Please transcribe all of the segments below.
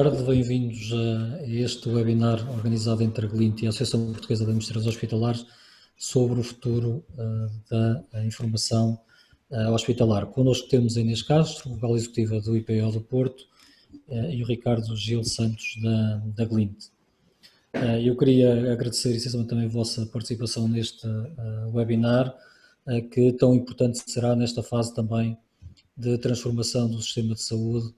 tarde, bem-vindos a este webinar organizado entre a Glint e a Associação Portuguesa de Administradores Hospitalares sobre o futuro da informação hospitalar. Connosco temos a Inês Castro, vogal executiva do IPO do Porto, e o Ricardo Gil Santos, da Glint. Eu queria agradecer essencialmente também a vossa participação neste webinar, que tão importante será nesta fase também de transformação do sistema de saúde,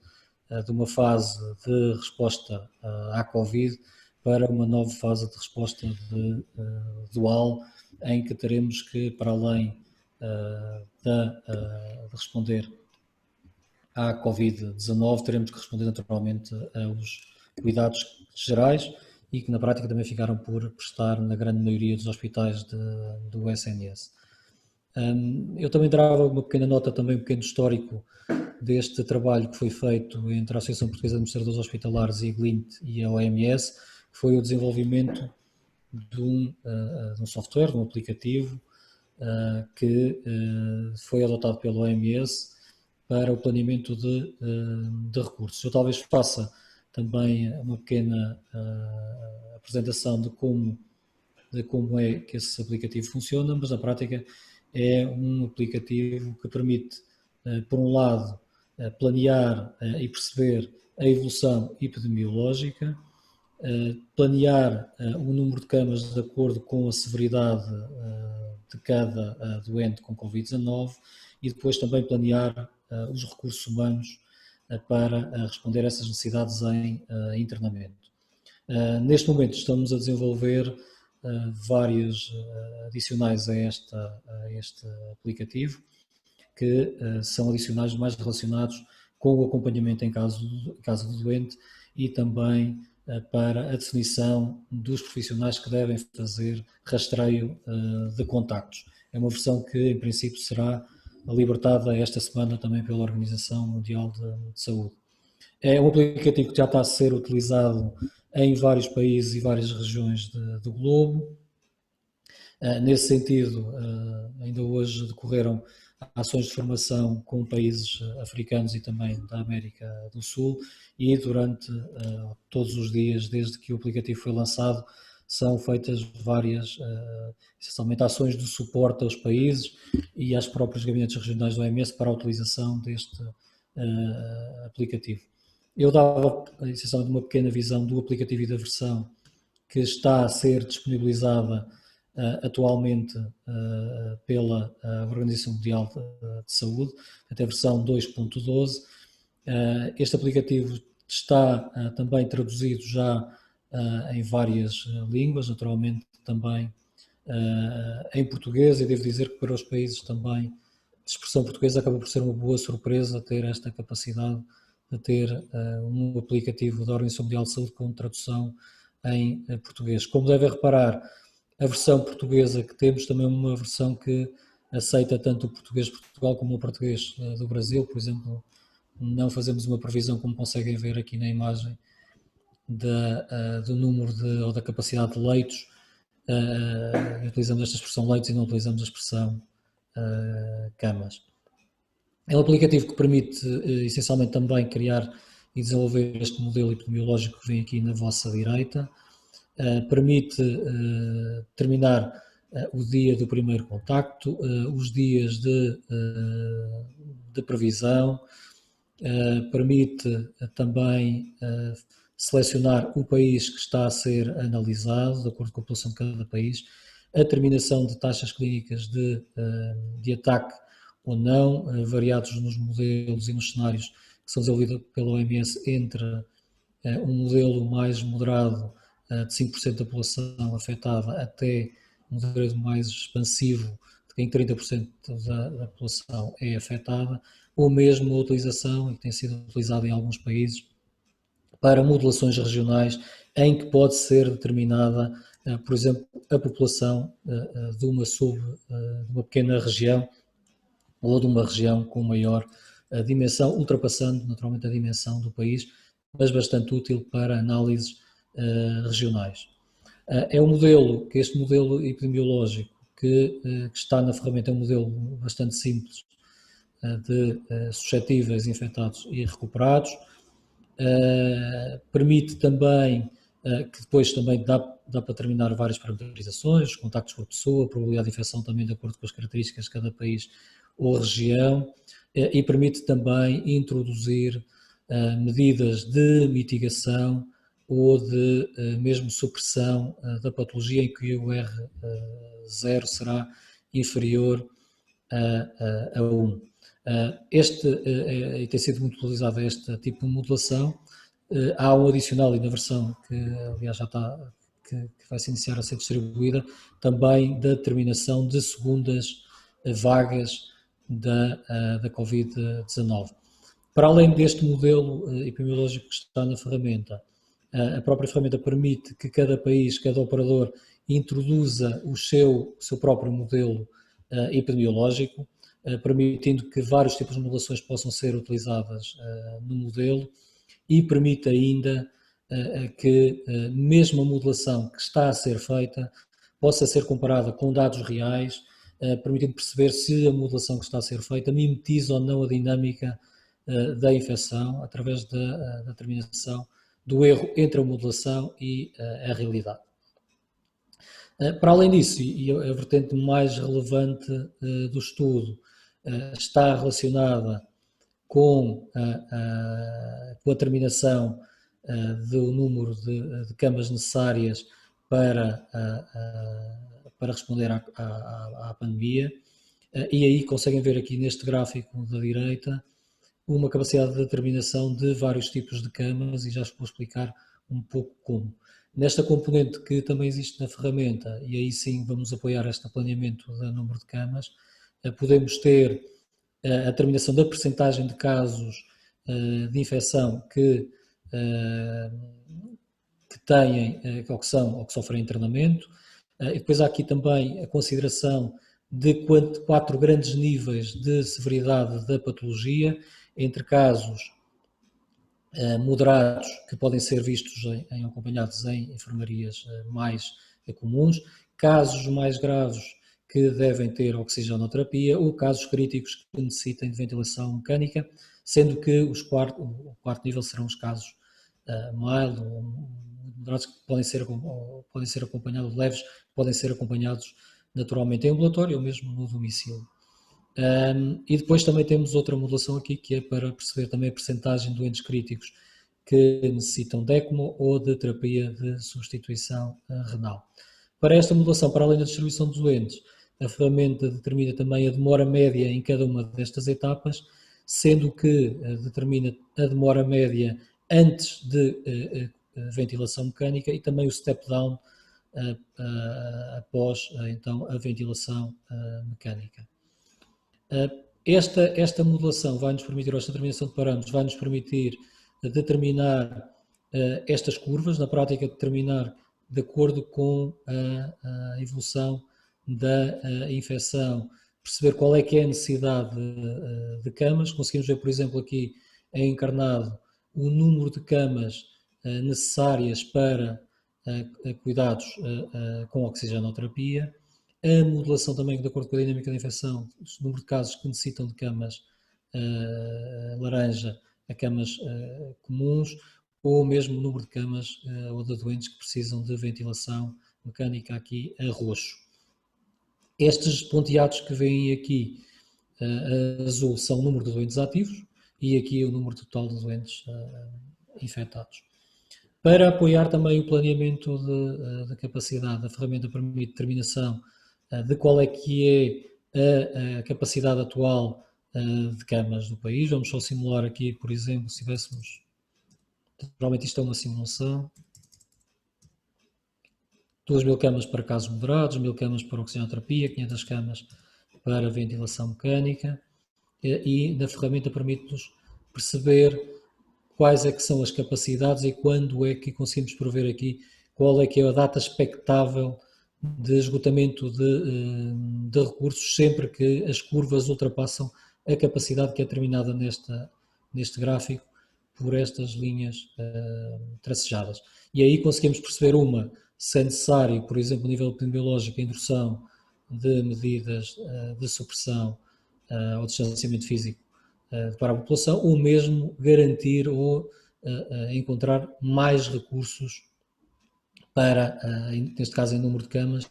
de uma fase de resposta à Covid para uma nova fase de resposta dual, em que teremos que, para além de responder à Covid-19, teremos que responder naturalmente aos cuidados gerais e que na prática também ficaram por prestar na grande maioria dos hospitais do SNS. Eu também dava uma pequena nota, também um pequeno histórico deste trabalho que foi feito entre a Associação Portuguesa de Administradores Hospitalares e a Glint e a OMS, que foi o desenvolvimento de um software, de um aplicativo que foi adotado pela OMS para o planeamento de recursos. Eu talvez faça também uma pequena apresentação de como é que esse aplicativo funciona, mas na prática é um aplicativo que permite, por um lado, planear e perceber a evolução epidemiológica, planear o número de camas de acordo com a severidade de cada doente com Covid-19 e depois também planear os recursos humanos para responder a essas necessidades em internamento. Neste momento estamos a desenvolver vários adicionais a este aplicativo, que são adicionais mais relacionados com o acompanhamento em caso do doente e também para a definição dos profissionais que devem fazer rastreio de contactos. É uma versão que, em princípio, será libertada esta semana também pela Organização Mundial de Saúde. É um aplicativo que já está a ser utilizado em vários países e várias regiões do globo. Nesse sentido, ainda hoje decorreram ações de formação com países africanos e também da América do Sul, e durante todos os dias, desde que o aplicativo foi lançado, são feitas várias, essencialmente, ações de suporte aos países e às próprios gabinetes regionais do OMS para a utilização deste aplicativo. Eu dava, essencialmente, uma pequena visão do aplicativo e da versão que está a ser disponibilizada atualmente pela Organização Mundial de Saúde, até a versão 2.12. Este aplicativo está também traduzido já em várias línguas, naturalmente também em português, e devo dizer que para os países também de expressão portuguesa acaba por ser uma boa surpresa ter esta capacidade de ter um aplicativo da Organização Mundial de Saúde com tradução em português. Como devem reparar, a versão portuguesa que temos também é uma versão que aceita tanto o português de Portugal como o português do Brasil. Por exemplo, não fazemos uma previsão, como conseguem ver aqui na imagem, do número ou da capacidade de leitos. Utilizamos esta expressão leitos e não utilizamos a expressão camas. É um aplicativo que permite essencialmente também criar e desenvolver este modelo epidemiológico que vem aqui na vossa direita. Permite determinar o dia do primeiro contacto, os dias de previsão, permite também selecionar o país que está a ser analisado, de acordo com a população de cada país, a determinação de taxas clínicas de ataque ou não, variados nos modelos e nos cenários que são desenvolvidos pela OMS, entre um modelo mais moderado de 5% da população afetada até um modelo mais expansivo, em que 30% da população é afetada, ou mesmo a utilização, e que tem sido utilizada em alguns países, para modulações regionais, em que pode ser determinada, por exemplo, a população de uma pequena região ou de uma região com maior dimensão, ultrapassando naturalmente a dimensão do país, mas bastante útil para análises regionais. É um modelo, este modelo epidemiológico que está na ferramenta, é um modelo bastante simples de suscetíveis, infectados e recuperados. permite também, que depois também dá para determinar várias parametrizações, os contactos por pessoa, a probabilidade de infecção também de acordo com as características de cada país ou região, e permite também introduzir medidas de mitigação ou de mesmo supressão da patologia em que o R0 será inferior a 1. E tem sido muito utilizado este tipo de modulação. Há um adicional e na versão que aliás já está, que vai se iniciar a ser distribuída, também da determinação de segundas vagas da Covid-19. Para além deste modelo epidemiológico que está na ferramenta, a própria ferramenta permite que cada país, cada operador, introduza o seu próprio modelo epidemiológico, permitindo que vários tipos de modulações possam ser utilizadas no modelo, e permite ainda que mesmo a modulação que está a ser feita possa ser comparada com dados reais, permitindo perceber se a modulação que está a ser feita mimetiza ou não a dinâmica da infecção, através da determinação do erro entre a modulação e a realidade. Para além disso, e a vertente mais relevante do estudo está relacionada com a determinação do número de camas necessárias para responder à pandemia, e aí conseguem ver aqui neste gráfico da direita uma capacidade de determinação de vários tipos de camas, e já vou explicar um pouco como. Nesta componente que também existe na ferramenta, e aí sim vamos apoiar este planeamento do número de camas, podemos ter a determinação da percentagem de casos de infecção que têm, ou que são, ou que sofrem internamento. E depois há aqui também a consideração de 4 grandes níveis de severidade da patologia, entre casos moderados, que podem ser vistos acompanhados em enfermarias mais comuns, casos mais graves que devem ter oxigenoterapia, ou casos críticos que necessitem de ventilação mecânica, sendo que o quarto nível serão os casos mild ou moderados, que podem ser acompanhados, leves, podem ser acompanhados naturalmente em ambulatório ou mesmo no domicílio. E depois também temos outra modulação aqui, que é para perceber também a percentagem de doentes críticos que necessitam de ECMO ou de terapia de substituição renal. Para esta modulação, para além da distribuição dos doentes, a ferramenta determina também a demora média em cada uma destas etapas, sendo que determina a demora média antes de ventilação mecânica e também o step down após então a ventilação mecânica. Esta modulação vai-nos permitir, ou esta determinação de parâmetros, vai-nos permitir determinar estas curvas, na prática determinar de acordo com a evolução da infecção, perceber qual é que é a necessidade de camas. Conseguimos ver, por exemplo, aqui em encarnado o número de camas necessárias para cuidados com oxigenoterapia, a modulação também de acordo com a dinâmica da infecção, o número de casos que necessitam de camas laranja a camas comuns, ou mesmo o número de camas ou de doentes que precisam de ventilação mecânica aqui a roxo. Estes ponteados que vêm aqui azul são o número de doentes ativos e aqui o número total de doentes infectados. Para apoiar também o planeamento de capacidade, a ferramenta permite determinação de qual é que é a capacidade atual de camas do país. Vamos só simular aqui, por exemplo, se tivéssemos, provavelmente isto é uma simulação, 2.000 camas para casos moderados, 1.000 camas para oxigenoterapia, 500 camas para ventilação mecânica, e na ferramenta permite-nos perceber quais é que são as capacidades e quando é que conseguimos prever aqui qual é que é a data expectável de esgotamento de recursos, sempre que as curvas ultrapassam a capacidade que é determinada neste gráfico por estas linhas tracejadas. E aí conseguimos perceber se é necessário, por exemplo, a nível epidemiológico, a introdução de medidas de supressão ou distanciamento físico para a população, ou mesmo garantir ou encontrar mais recursos para, neste caso em número de camas,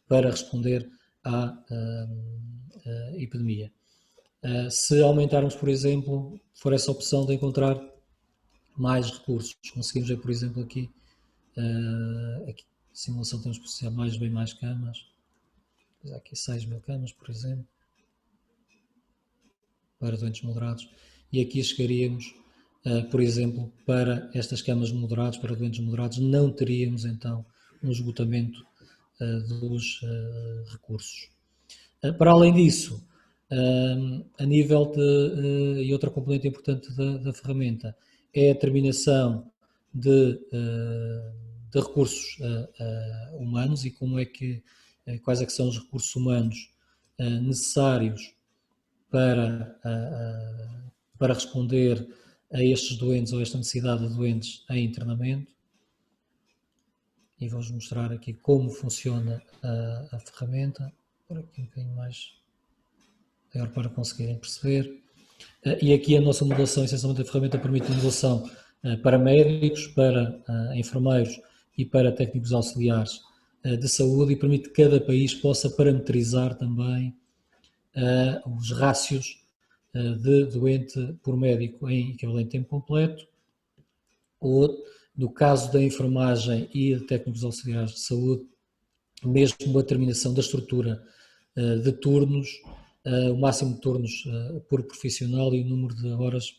para responder à epidemia. Se aumentarmos, por exemplo, for essa opção de encontrar mais recursos, conseguimos ver, por exemplo, aqui a simulação temos que bem mais camas, aqui 6.000 camas, por exemplo, para doentes moderados, e aqui chegaríamos, por exemplo, para estas camas moderadas, para doentes moderados, não teríamos então um esgotamento dos recursos. Para além disso, a nível de, e outra componente importante da ferramenta, é a determinação de recursos humanos e como é que, quais é que são os recursos humanos necessários para responder a estes doentes ou a esta necessidade de doentes em internamento. E vou-vos mostrar aqui como funciona a ferramenta, por aqui um bocadinho mais maior para conseguirem perceber. E aqui a nossa modulação, essencialmente a ferramenta permite modulação para médicos, para enfermeiros e para técnicos auxiliares de saúde, e permite que cada país possa parametrizar também os rácios de doente por médico em equivalente tempo completo, ou no caso da enfermagem e de técnicos auxiliares de saúde, mesmo a determinação da estrutura de turnos, o máximo de turnos por profissional e o número de horas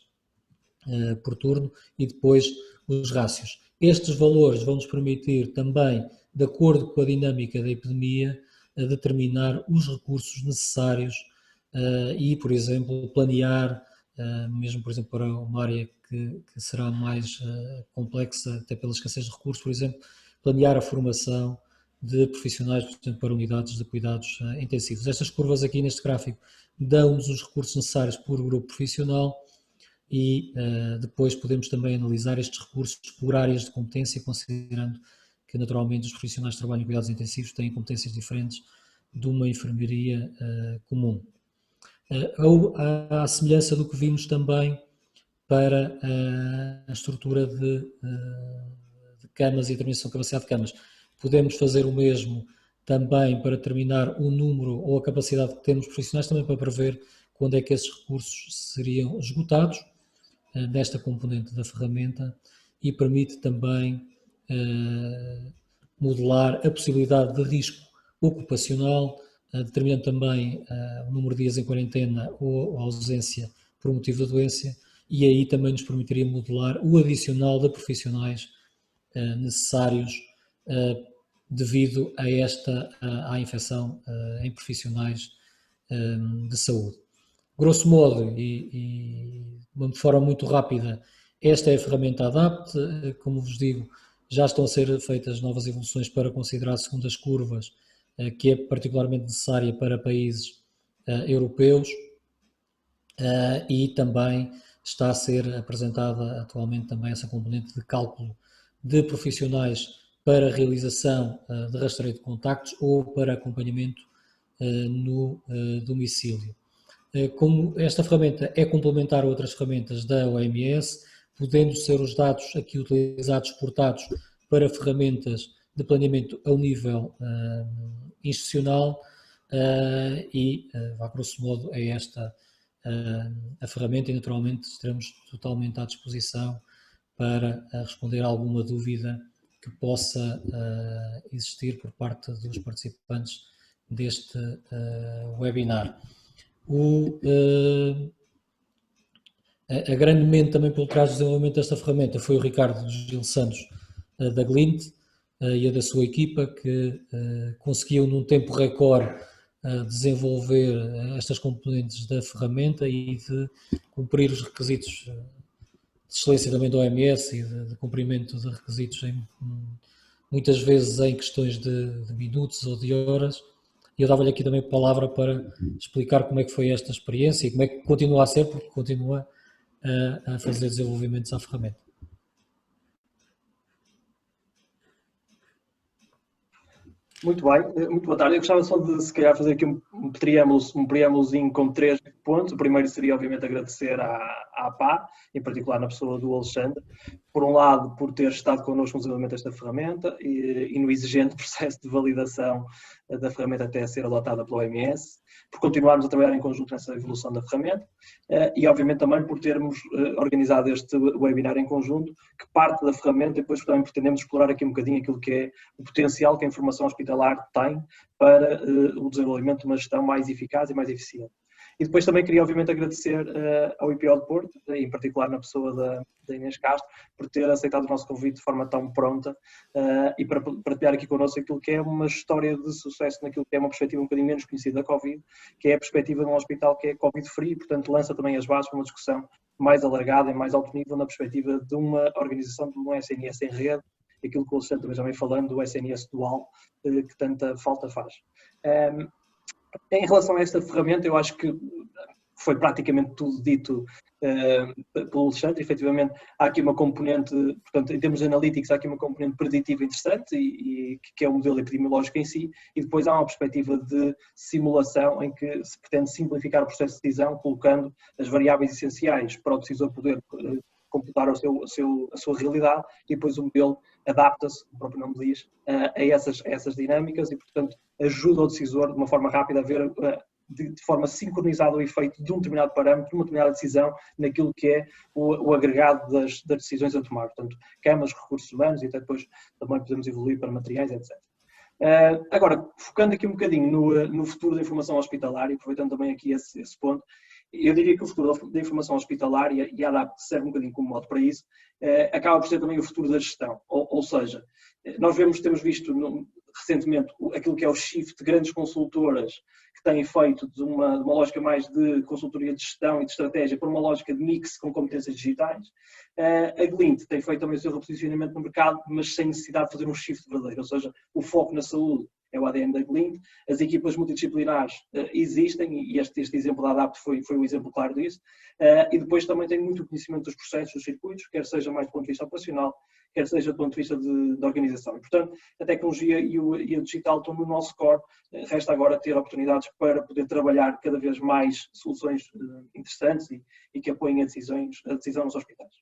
por turno, e depois os rácios. Estes valores vão nos permitir também, de acordo com a dinâmica da epidemia, determinar os recursos necessários e, por exemplo, planear, mesmo por exemplo para uma área que será mais complexa, até pela escassez de recursos, por exemplo, planear a formação de profissionais, portanto, para unidades de cuidados intensivos. Estas curvas aqui neste gráfico dão-nos os recursos necessários por grupo profissional, e depois podemos também analisar estes recursos por áreas de competência, considerando que naturalmente os profissionais que trabalham em cuidados intensivos têm competências diferentes de uma enfermaria comum. À semelhança do que vimos também para a estrutura de camas e a determinação de capacidade de camas, podemos fazer o mesmo também para determinar o número ou a capacidade que temos profissionais, também para prever quando é que esses recursos seriam esgotados nesta componente da ferramenta, e permite também modelar a possibilidade de risco ocupacional, determinando também o número de dias em quarentena ou a ausência por motivo da doença, e aí também nos permitiria modelar o adicional de profissionais necessários devido à infecção em profissionais de saúde. Grosso modo, e de uma forma muito rápida, esta é a ferramenta ADAPT. Como vos digo, já estão a ser feitas novas evoluções para considerar, segundo as curvas, que é particularmente necessária para países europeus, e também está a ser apresentada atualmente também essa componente de cálculo de profissionais para realização de rastreio de contactos ou para acompanhamento no domicílio. Como esta ferramenta é complementar a outras ferramentas da OMS, podendo ser os dados aqui utilizados, exportados para ferramentas de planeamento ao nível institucional, e, a grosso modo, é esta a ferramenta, e naturalmente estaremos totalmente à disposição para responder a alguma dúvida que possa existir por parte dos participantes deste webinar. A grande mente também pelo trás do desenvolvimento desta ferramenta foi o Ricardo Gil Santos da Glint e a da sua equipa, que conseguiu num tempo recorde desenvolver estas componentes da ferramenta e de cumprir os requisitos de excelência também da OMS e de cumprimento de requisitos muitas vezes em questões de minutos ou de horas. E eu dava-lhe aqui também a palavra para explicar como é que foi esta experiência e como é que continua a ser, porque continua a fazer desenvolvimentos à ferramenta. Muito bem, muito boa tarde. Eu gostava só de, se calhar, fazer aqui um preâmbulozinho com 3 pontos. O primeiro seria, obviamente, agradecer à APA, em particular na pessoa do Alexandre, por um lado, por ter estado connosco no desenvolvimento desta ferramenta e no exigente processo de validação da ferramenta até ser adotada pela OMS, por continuarmos a trabalhar em conjunto nessa evolução da ferramenta e, obviamente, também por termos organizado este webinar em conjunto, que parte da ferramenta e depois também pretendemos explorar aqui um bocadinho aquilo que é o potencial que a informação hospitalar tem para o desenvolvimento de uma gestão mais eficaz e mais eficiente. E depois também queria, obviamente, agradecer ao IPO de Porto, em particular na pessoa da Inês Castro, por ter aceitado o nosso convite de forma tão pronta e para partilhar aqui connosco aquilo que é uma história de sucesso naquilo que é uma perspectiva um bocadinho menos conhecida da Covid, que é a perspectiva de um hospital que é Covid-free, e, portanto, lança também as bases para uma discussão mais alargada e mais alto nível na perspectiva de uma organização de um SNS em rede, aquilo que o Alexandre também já vem falando, do SNS dual, que tanta falta faz. Em relação a esta ferramenta, eu acho que foi praticamente tudo dito pelo Alexandre. Efetivamente, há aqui uma componente, portanto, em termos de analytics, há aqui uma componente preditiva interessante, que é o modelo epidemiológico em si, e depois há uma perspectiva de simulação em que se pretende simplificar o processo de decisão, colocando as variáveis essenciais para o decisor poder computar a sua realidade, e depois o modelo adapta-se, o próprio nome diz, a essas dinâmicas e, portanto, ajuda o decisor de uma forma rápida a ver de forma sincronizada o efeito de um determinado parâmetro, de uma determinada decisão, naquilo que é o agregado das decisões a tomar. Portanto, camas, recursos humanos e até depois também podemos evoluir para materiais, etc. Agora, focando aqui um bocadinho no futuro da informação hospitalar, e aproveitando também aqui esse ponto, eu diria que o futuro da informação hospitalar, e a ADAPT serve um bocadinho como modo para isso, acaba por ser também o futuro da gestão. Ou seja, nós temos visto recentemente aquilo que é o shift de grandes consultoras que têm feito de uma lógica mais de consultoria de gestão e de estratégia para uma lógica de mix com competências digitais. A Glint tem feito também o seu reposicionamento no mercado, mas sem necessidade de fazer um shift verdadeiro, ou seja, o foco na saúde é o ADN da Glint, as equipas multidisciplinares existem e este exemplo da ADAPT foi um exemplo claro disso, e depois também tem muito conhecimento dos processos, dos circuitos, quer seja mais do ponto de vista operacional, quer seja do ponto de vista de organização. E, portanto, a tecnologia e o digital estão no nosso core, resta agora ter oportunidades para poder trabalhar cada vez mais soluções interessantes e que apoiem a decisão nos hospitais.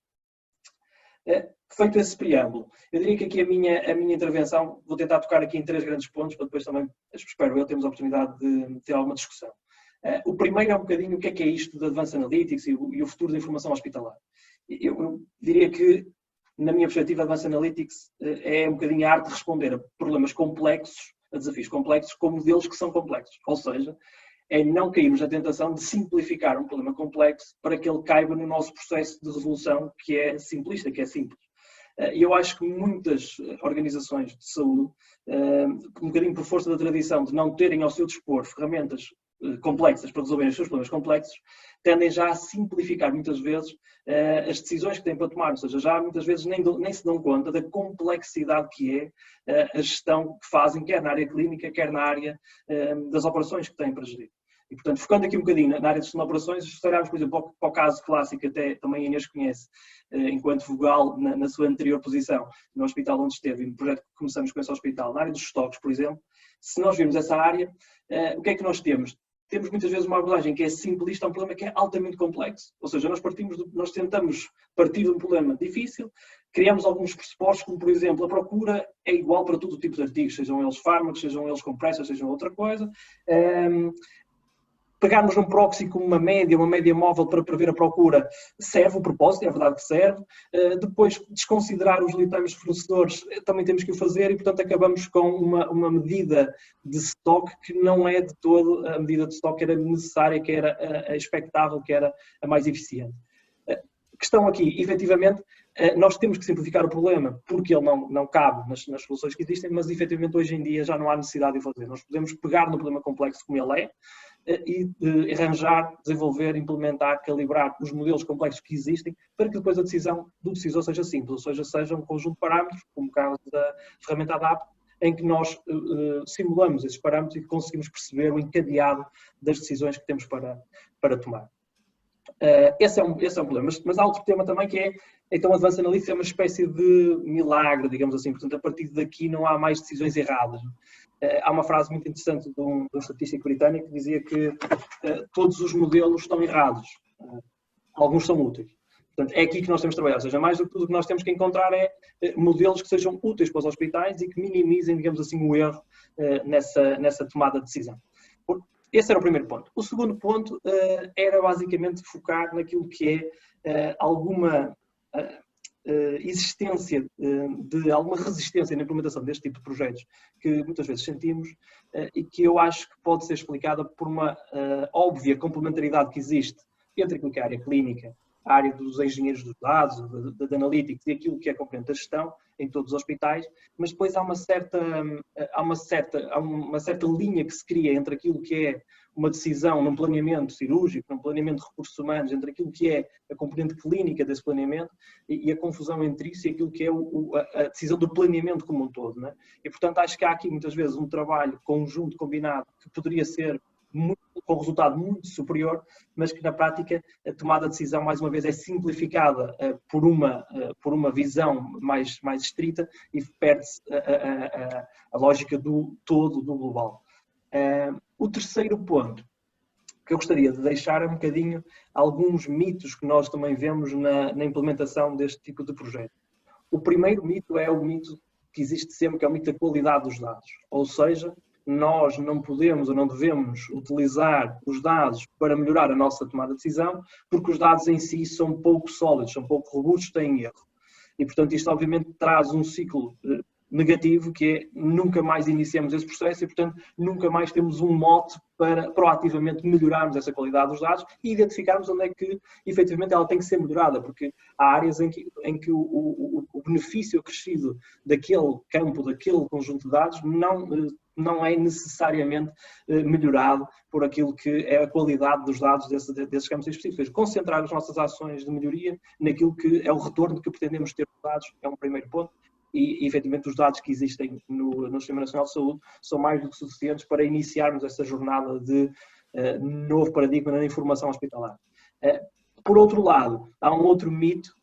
Feito esse preâmbulo, eu diria que aqui a minha intervenção, vou tentar tocar aqui em 3 grandes pontos, para depois também, espero eu, termos a oportunidade de ter alguma discussão. O primeiro é um bocadinho o que é isto de Advanced Analytics e o futuro da informação hospitalar. Eu diria que, na minha perspectiva, Advanced Analytics é um bocadinho a arte de responder a problemas complexos, a desafios complexos, com modelos que são complexos. Ou seja, é não cairmos na tentação de simplificar um problema complexo para que ele caiba no nosso processo de resolução que é simplista, que é simples. E eu acho que muitas organizações de saúde, um bocadinho por força da tradição de não terem ao seu dispor ferramentas complexas para resolverem os seus problemas complexos, tendem já a simplificar muitas vezes as decisões que têm para tomar, ou seja, já muitas vezes nem se dão conta da complexidade que é a gestão que fazem, quer na área clínica, quer na área das operações que têm para gerir. E, portanto, focando aqui um bocadinho na área de gestão de operações, se olharmos, por exemplo, para o caso clássico, até também a Inês conhece, enquanto vogal na sua anterior posição, no hospital onde esteve, e no projeto que começamos com esse hospital, na área dos estoques, por exemplo, se nós virmos essa área, o que é que nós temos? Temos muitas vezes uma abordagem que é simplista a um problema que é altamente complexo. Ou seja, nós tentamos partir de um problema difícil, criamos alguns pressupostos, como por exemplo, a procura é igual para todo o tipo de artigos, sejam eles fármacos, sejam eles compressas, sejam outra coisa. Pegarmos num proxy como uma média móvel para prever a procura, serve o propósito, é verdade que serve. Depois, desconsiderar os lead times de fornecedores, também temos que o fazer e, portanto, acabamos com uma medida de stock que não é de todo a medida de stock que era necessária, que era a expectável, que era a mais eficiente. Questão aqui, efetivamente, nós temos que simplificar o problema, porque ele não cabe nas soluções que existem, mas efetivamente hoje em dia já não há necessidade de o fazer. Nós podemos pegar no problema complexo como ele é, e arranjar, desenvolver, implementar, calibrar os modelos complexos que existem para que depois a decisão do decisor seja simples, ou seja, seja um conjunto de parâmetros, como o caso da ferramenta ADAPT, em que nós simulamos esses parâmetros e conseguimos perceber o encadeado das decisões que temos para tomar. Esse é um problema. Mas há outro tema também que é, então, a Advanced Analytics é uma espécie de milagre, digamos assim. Portanto, a partir daqui não há mais decisões erradas. Há uma frase muito interessante de um estatístico britânico que dizia que todos os modelos estão errados. Alguns são úteis. Portanto, é aqui que nós temos de trabalhar. Ou seja, mais do que tudo o que nós temos que encontrar é modelos que sejam úteis para os hospitais e que minimizem, digamos assim, o erro nessa tomada de decisão. Esse era o primeiro ponto. O segundo ponto era basicamente focar naquilo que é alguma existência de alguma resistência na implementação deste tipo de projetos que muitas vezes sentimos e que eu acho que pode ser explicada por uma óbvia complementaridade que existe entre aquilo que é a área clínica, a área dos engenheiros dos dados, da analytics e aquilo que é a componente da gestão em todos os hospitais, mas depois há uma certa linha que se cria entre aquilo que é uma decisão num planeamento cirúrgico, num planeamento de recursos humanos, entre aquilo que é a componente clínica desse planeamento e a confusão entre isso e aquilo que é a decisão do planeamento como um todo. Não é? E, portanto, acho que há aqui muitas vezes um trabalho conjunto, combinado, que poderia ser com um resultado muito superior, mas que na prática a tomada de decisão, mais uma vez, é simplificada por uma visão mais estrita e perde-se a lógica do todo, do global. O terceiro ponto que eu gostaria de deixar é um bocadinho alguns mitos que nós também vemos na implementação deste tipo de projeto. O primeiro mito é o mito que existe sempre, que é o mito da qualidade dos dados. Ou seja, nós não podemos ou não devemos utilizar os dados para melhorar a nossa tomada de decisão, porque os dados em si são pouco sólidos, são pouco robustos, têm erro. E, portanto, isto obviamente traz um ciclo negativo, que é nunca mais iniciamos esse processo e, portanto, nunca mais temos um mote para proativamente melhorarmos essa qualidade dos dados e identificarmos onde é que, efetivamente, ela tem que ser melhorada, porque há áreas em que o benefício acrescido daquele campo, daquele conjunto de dados, não é necessariamente melhorado por aquilo que é a qualidade dos dados desses campos específicos. Concentrar as nossas ações de melhoria naquilo que é o retorno que pretendemos ter dos dados é um primeiro ponto. E, efetivamente, os dados que existem no Sistema Nacional de Saúde são mais do que suficientes para iniciarmos essa jornada de novo paradigma na informação hospitalar. Por outro lado, há um outro mito,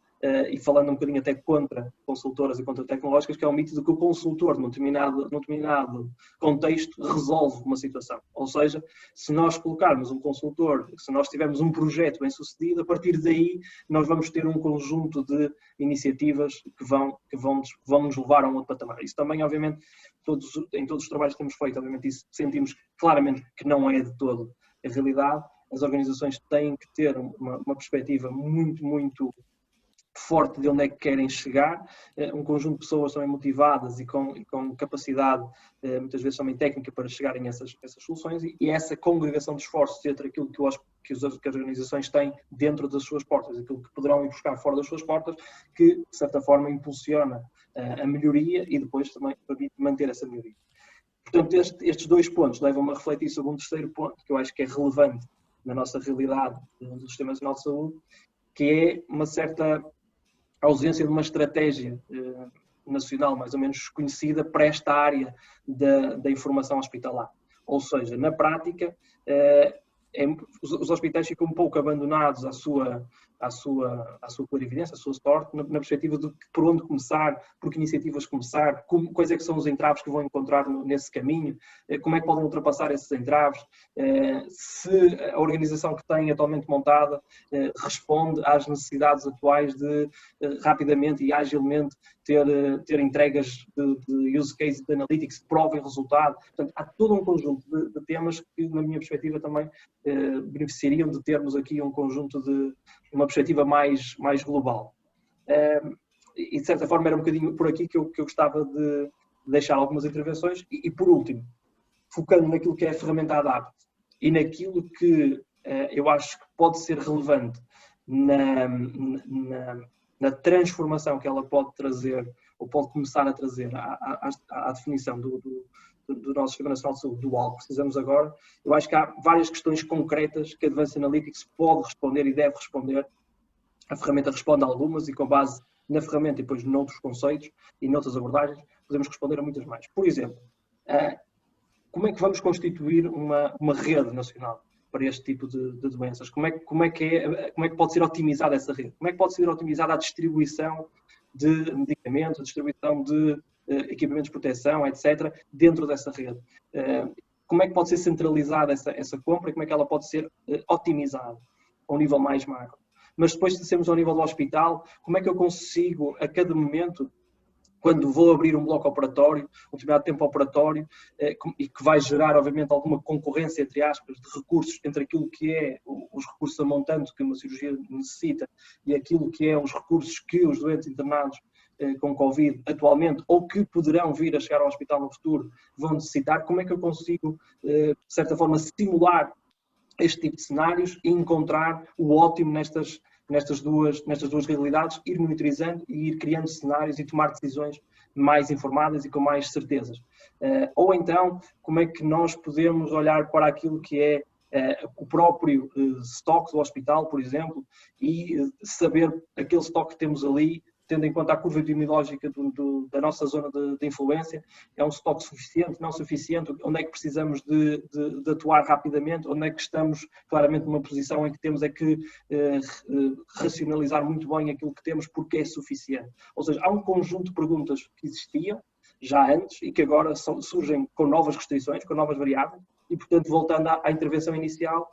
e falando um bocadinho até contra consultoras e contra tecnológicas, que é o mito de que o consultor, num determinado contexto, resolve uma situação. Ou seja, se nós colocarmos um consultor, se nós tivermos um projeto bem sucedido, a partir daí nós vamos ter um conjunto de iniciativas que vão nos levar a um outro patamar. Isso também, obviamente, em todos os trabalhos que temos feito, obviamente, isso sentimos claramente que não é de todo a realidade. As organizações têm que ter uma perspectiva muito forte de onde é que querem chegar, um conjunto de pessoas também motivadas e com capacidade, muitas vezes também técnica, para chegarem a essas soluções e essa congregação de esforços entre aquilo que as organizações têm dentro das suas portas, aquilo que poderão ir buscar fora das suas portas, que de certa forma impulsiona a melhoria e depois também permite manter essa melhoria. Portanto, estes dois pontos levam-me a refletir sobre um terceiro ponto que eu acho que é relevante na nossa realidade do Sistema Nacional de Saúde, que é uma certa ausência de uma estratégia nacional mais ou menos conhecida para esta área da informação hospitalar. Ou seja, na prática, os hospitais ficam um pouco abandonados à sua clarividência, à sua sorte, na perspectiva de por onde começar, por que iniciativas começar, quais é que são os entraves que vão encontrar nesse caminho, como é que podem ultrapassar esses entraves, se a organização que têm atualmente montada responde às necessidades atuais de rapidamente e agilmente ter entregas de use case de analytics que provem resultado. Portanto, há todo um conjunto de temas que, na minha perspectiva, também beneficiariam de termos aqui um conjunto de uma perspectiva mais global. E, de certa forma, era um bocadinho por aqui que eu gostava de deixar algumas intervenções. E, por último, focando naquilo que é a ferramenta ADAPT e naquilo que eu acho que pode ser relevante na transformação que ela pode trazer, ou pode começar a trazer à definição do nosso Sistema Nacional de Saúde dual que precisamos agora, eu acho que há várias questões concretas que a Advanced Analytics pode responder e deve responder. A ferramenta responde a algumas e, com base na ferramenta e depois noutros conceitos e noutras abordagens, podemos responder a muitas mais. Por exemplo, como é que vamos constituir uma rede nacional? para este tipo de doenças? Como é que pode ser otimizada essa rede? Como é que pode ser otimizada a distribuição de medicamentos, a distribuição de equipamentos de proteção, etc., dentro dessa rede? Como é que pode ser centralizada essa compra e como é que ela pode ser otimizada ao nível mais macro? Mas depois, se sermos ao nível do hospital, como é que eu consigo, a cada momento, quando vou abrir um bloco operatório, um determinado tempo operatório, e que vai gerar, obviamente, alguma concorrência, entre aspas, de recursos entre aquilo que é os recursos a montante que uma cirurgia necessita e aquilo que é os recursos que os doentes internados com Covid atualmente ou que poderão vir a chegar ao hospital no futuro vão necessitar, como é que eu consigo, de certa forma, simular este tipo de cenários e encontrar o ótimo nestas duas realidades, ir monitorizando e ir criando cenários e tomar decisões mais informadas e com mais certezas. Ou então, como é que nós podemos olhar para aquilo que é o próprio estoque do hospital, por exemplo, e saber aquele estoque que temos ali, tendo em conta a curva epidemiológica da nossa zona de influência, é um estoque suficiente, não suficiente, onde é que precisamos de atuar rapidamente, onde é que estamos claramente numa posição em que temos que racionalizar muito bem aquilo que temos porque é suficiente. Ou seja, há um conjunto de perguntas que existiam já antes e que agora surgem com novas restrições, com novas variáveis e, portanto, voltando à intervenção inicial,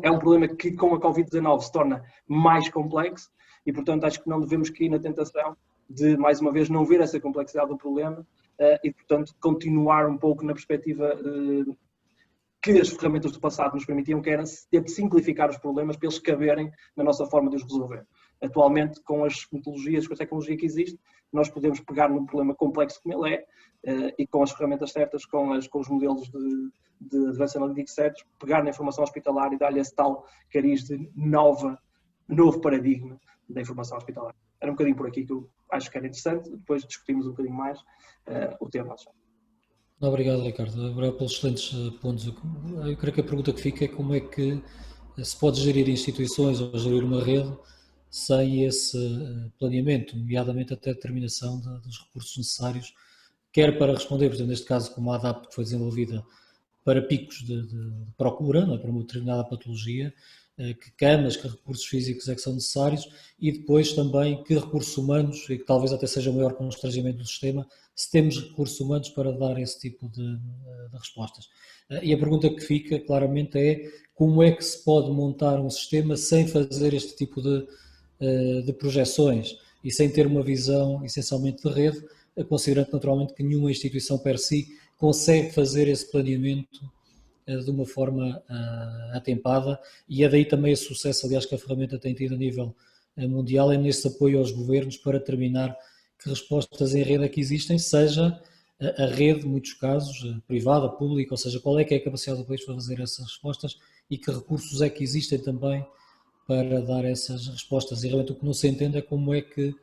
é um problema que com a Covid-19 se torna mais complexo e, portanto, acho que não devemos cair na tentação de, mais uma vez, não ver essa complexidade do problema e, portanto, continuar um pouco na perspectiva que as ferramentas do passado nos permitiam, que era ter de simplificar os problemas para eles caberem na nossa forma de os resolver. Atualmente, com as metodologias, com a tecnologia que existe, nós podemos pegar num problema complexo como ele é e com as ferramentas certas, com os modelos de Advanced Analytics certos, pegar na informação hospitalar e dar-lhe esse tal cariz de novo paradigma da informação hospitalar. Era um bocadinho por aqui que eu acho que era interessante, depois discutimos um bocadinho mais o tema. Obrigado, Ricardo. Obrigado pelos excelentes pontos. Eu creio que a pergunta que fica é como é que se pode gerir instituições ou gerir uma rede sem esse planeamento, nomeadamente até a determinação dos recursos necessários, quer para responder, por exemplo, neste caso, como a ADAPT que foi desenvolvida para picos de procura, não é? Para uma determinada patologia, que camas, que recursos físicos é que são necessários e depois também que recursos humanos, e que talvez até seja o maior constrangimento do sistema, se temos recursos humanos para dar esse tipo de respostas. E a pergunta que fica claramente é como é que se pode montar um sistema sem fazer este tipo de projeções e sem ter uma visão essencialmente de rede, considerando naturalmente que nenhuma instituição per si consegue fazer esse planeamento de uma forma atempada e é daí também o sucesso, aliás, que a ferramenta tem tido a nível mundial, é nesse apoio aos governos para determinar que respostas em rede é que existem, seja a rede, em muitos casos, privada, pública, ou seja, qual é que é a capacidade do país para fazer essas respostas e que recursos é que existem também para dar essas respostas. E realmente o que não se entende é como é que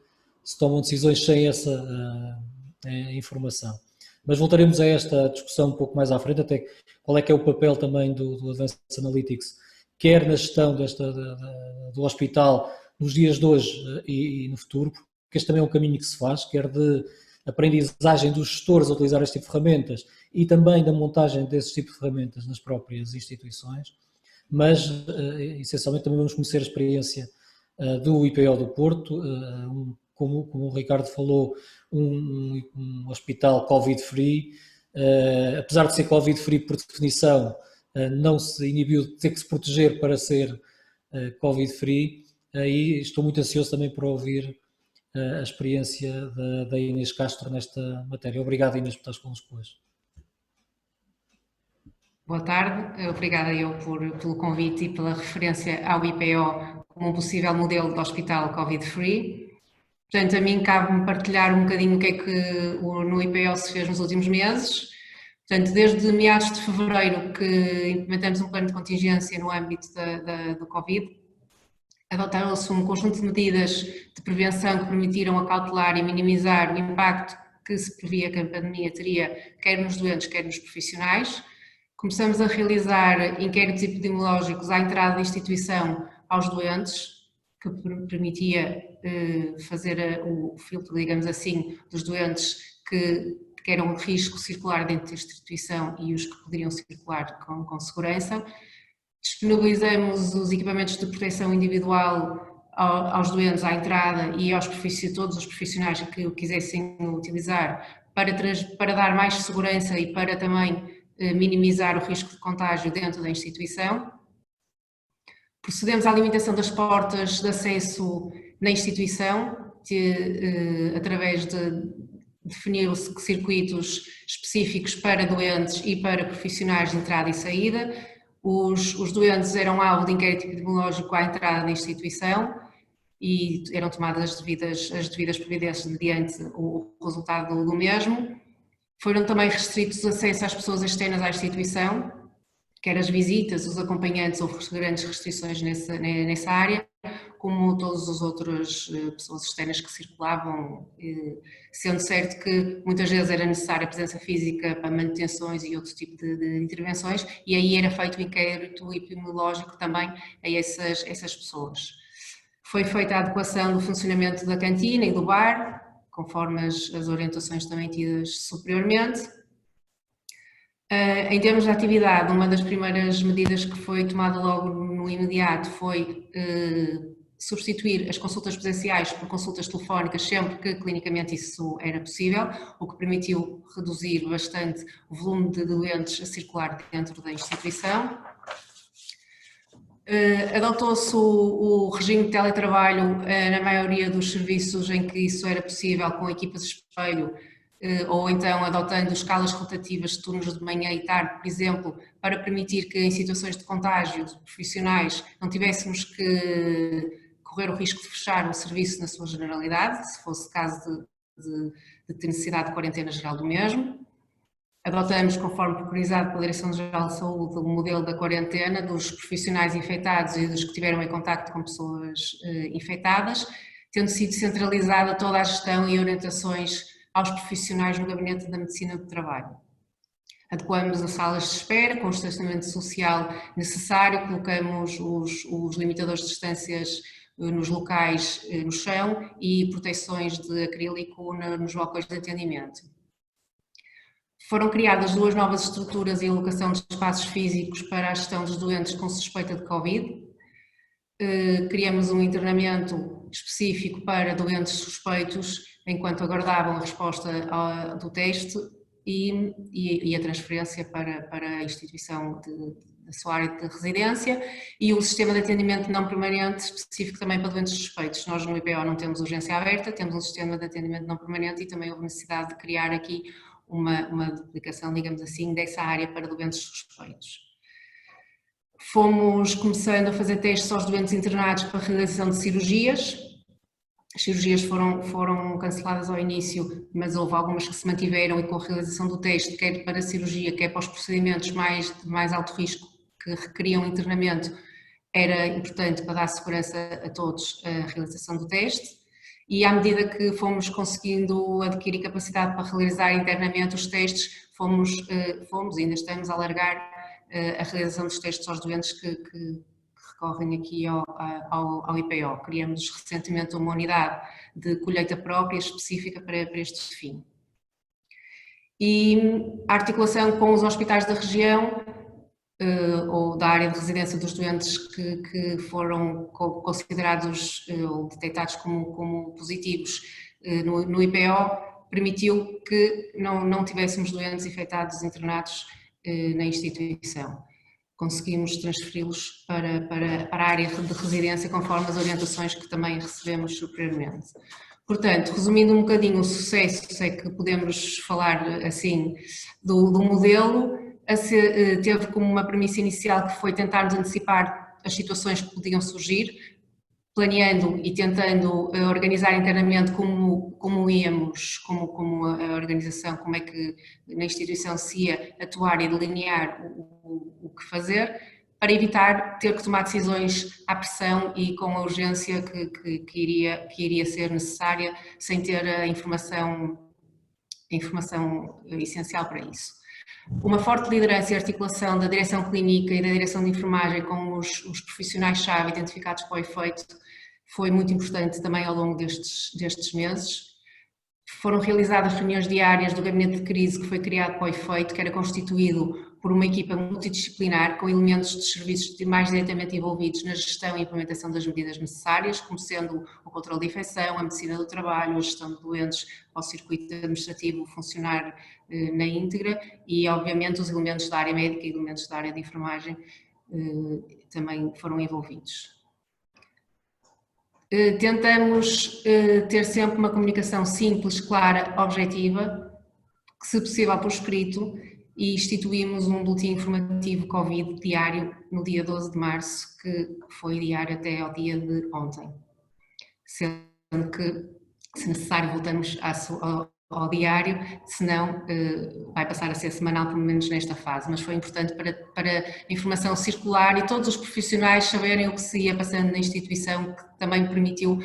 se tomam decisões sem essa informação. Mas voltaremos a esta discussão um pouco mais à frente, até qual é que é o papel também do Advanced Analytics, quer na gestão do hospital nos dias de hoje e no futuro, porque este também é um caminho que se faz, quer de aprendizagem dos gestores a utilizar este tipo de ferramentas e também da montagem desse tipo de ferramentas nas próprias instituições, mas essencialmente também vamos conhecer a experiência do IPO do Porto, como o Ricardo falou, um hospital Covid-free, apesar de ser Covid-free por definição, não se inibiu de ter que se proteger para ser Covid-free, e estou muito ansioso também por ouvir a experiência da Inês Castro nesta matéria. Obrigado, Inês, por estares connosco hoje. Boa tarde, obrigada eu pelo convite e pela referência ao IPO como um possível modelo de hospital Covid-free. Portanto, a mim cabe-me partilhar um bocadinho o que é que no IPO se fez nos últimos meses. Portanto, desde meados de fevereiro que implementamos um plano de contingência no âmbito do Covid, adotaram-se um conjunto de medidas de prevenção que permitiram acautelar e minimizar o impacto que se previa que a pandemia teria, quer nos doentes, quer nos profissionais. Começamos a realizar inquéritos epidemiológicos à entrada da instituição aos doentes, que permitia fazer o filtro, digamos assim, dos doentes que eram de risco circular dentro da instituição e os que poderiam circular com segurança. Disponibilizamos os equipamentos de proteção individual aos doentes à entrada e aos todos os profissionais que o quisessem utilizar para dar mais segurança e para também minimizar o risco de contágio dentro da instituição. Procedemos à limitação das portas de acesso na instituição, através de definir circuitos específicos para doentes e para profissionais de entrada e saída. Os doentes eram alvo de inquérito epidemiológico à entrada da instituição e eram tomadas as devidas providências mediante o resultado do mesmo. Foram também restritos o acesso às pessoas externas à instituição, quer as visitas, os acompanhantes, houve grandes restrições nessa área, como todas as outras pessoas externas que circulavam, sendo certo que muitas vezes era necessária a presença física para manutenções e outro tipo de intervenções, e aí era feito o inquérito epidemiológico também a essas pessoas. Foi feita a adequação do funcionamento da cantina e do bar, conforme as orientações também tidas superiormente. Em termos de atividade, uma das primeiras medidas que foi tomada logo no imediato foi substituir as consultas presenciais por consultas telefónicas sempre que clinicamente isso era possível, o que permitiu reduzir bastante o volume de doentes a circular dentro da instituição. Adotou-se o regime de teletrabalho na maioria dos serviços em que isso era possível, com equipas espelho, ou então adotando escalas rotativas de turnos de manhã e tarde, por exemplo, para permitir que em situações de contágio de profissionais não tivéssemos que correr o risco de fechar o serviço na sua generalidade, se fosse caso de ter necessidade de quarentena geral do mesmo. Adotamos, conforme preconizado pela Direção-Geral de Saúde, o modelo da quarentena dos profissionais infectados e dos que tiveram em contacto com pessoas infectadas, tendo sido centralizada toda a gestão e orientações aos profissionais no Gabinete da Medicina do Trabalho. Adequamos as salas de espera com o distanciamento social necessário, colocamos os limitadores de distâncias nos locais no chão e proteções de acrílico nos balcões de atendimento. Foram criadas 2 novas estruturas e alocação de espaços físicos para a gestão dos doentes com suspeita de Covid. Criamos um internamento específico para doentes suspeitos enquanto aguardavam a resposta do teste e a transferência para a instituição da sua área de residência, e o sistema de atendimento não permanente específico também para doentes suspeitos. Nós no IPO não temos urgência aberta, temos um sistema de atendimento não permanente e também houve necessidade de criar aqui uma duplicação, digamos assim, dessa área para doentes suspeitos. Fomos começando a fazer testes aos doentes internados para a realização de cirurgias. As cirurgias foram canceladas ao início, mas houve algumas que se mantiveram e com a realização do teste, quer para a cirurgia, quer para os procedimentos de mais alto risco que requeriam internamento, era importante para dar segurança a todos a realização do teste. E à medida que fomos conseguindo adquirir capacidade para realizar internamente os testes, fomos e ainda estamos a alargar a realização dos testes aos doentes que recorrem aqui ao IPO. Criamos recentemente uma unidade de colheita própria específica para este fim. E a articulação com os hospitais da região ou da área de residência dos doentes que foram considerados ou detectados como positivos no IPO permitiu que não tivéssemos doentes infectados internados na instituição. Conseguimos transferi-los para a área de residência conforme as orientações que também recebemos superiormente. Portanto, resumindo um bocadinho o sucesso, sei que podemos falar assim do modelo, teve como uma premissa inicial que foi tentarmos antecipar as situações que podiam surgir, planeando e tentando organizar internamente como íamos, como a organização, como é que na instituição se ia atuar e delinear o que fazer, para evitar ter que tomar decisões à pressão e com a urgência que iria ser necessária, sem ter a informação essencial para isso. Uma forte liderança e articulação da direção clínica e da direção de enfermagem com os profissionais-chave identificados para o efeito foi muito importante também ao longo destes meses. Foram realizadas reuniões diárias do gabinete de crise que foi criado para o efeito, que era constituído por uma equipa multidisciplinar com elementos de serviços mais diretamente envolvidos na gestão e implementação das medidas necessárias, como sendo o controle de infecção, a medicina do trabalho, a gestão de doentes, ao circuito administrativo funcionar na íntegra e, obviamente, os elementos da área médica e elementos da área de enfermagem também foram envolvidos. Tentamos ter sempre uma comunicação simples, clara, objetiva, que se possível por escrito, e instituímos um boletim informativo Covid diário no dia 12 de março, que foi diário até ao dia de ontem. Sendo que, se necessário, voltamos ao diário, senão vai passar a ser semanal, pelo menos nesta fase. Mas foi importante para a informação circular e todos os profissionais saberem o que se ia passando na instituição, que também permitiu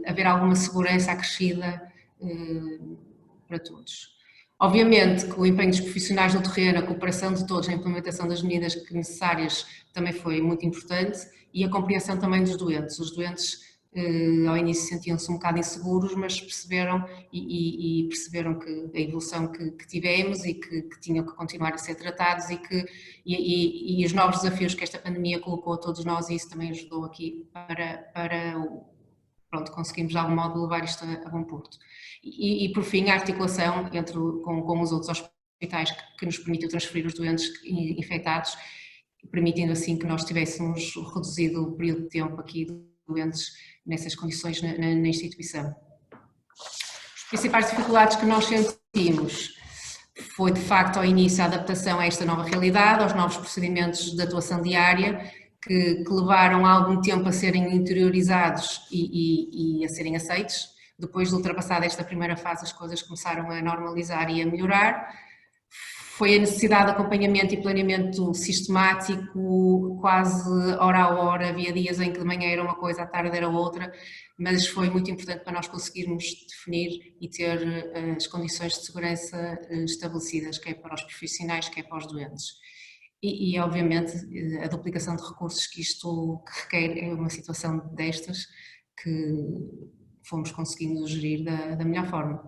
haver alguma segurança acrescida para todos. Obviamente que o empenho dos profissionais no terreno, a cooperação de todos na implementação das medidas necessárias também foi muito importante e a compreensão também dos doentes. Os doentes ao início sentiam-se um bocado inseguros, mas perceberam e perceberam que a evolução que tivemos e que tinham que continuar a ser tratados e os novos desafios que esta pandemia colocou a todos nós, e isso também ajudou aqui para conseguimos de algum modo levar isto a bom porto. E por fim, a articulação com os outros hospitais que nos permitiu transferir os doentes infectados, permitindo assim que nós tivéssemos reduzido o período de tempo aqui de doentes nessas condições na instituição. Os principais dificuldades que nós sentimos foi de facto ao início a adaptação a esta nova realidade, aos novos procedimentos de atuação diária, que levaram algum tempo a serem interiorizados e a serem aceitos. Depois de ultrapassada esta primeira fase, as coisas começaram a normalizar e a melhorar. Foi a necessidade de acompanhamento e planeamento sistemático, quase hora a hora. Havia dias em que de manhã era uma coisa, à tarde era outra, mas foi muito importante para nós conseguirmos definir e ter as condições de segurança estabelecidas, quer para os profissionais, quer para os doentes. E obviamente a duplicação de recursos que isto requer é uma situação destas que fomos conseguindo gerir da melhor forma.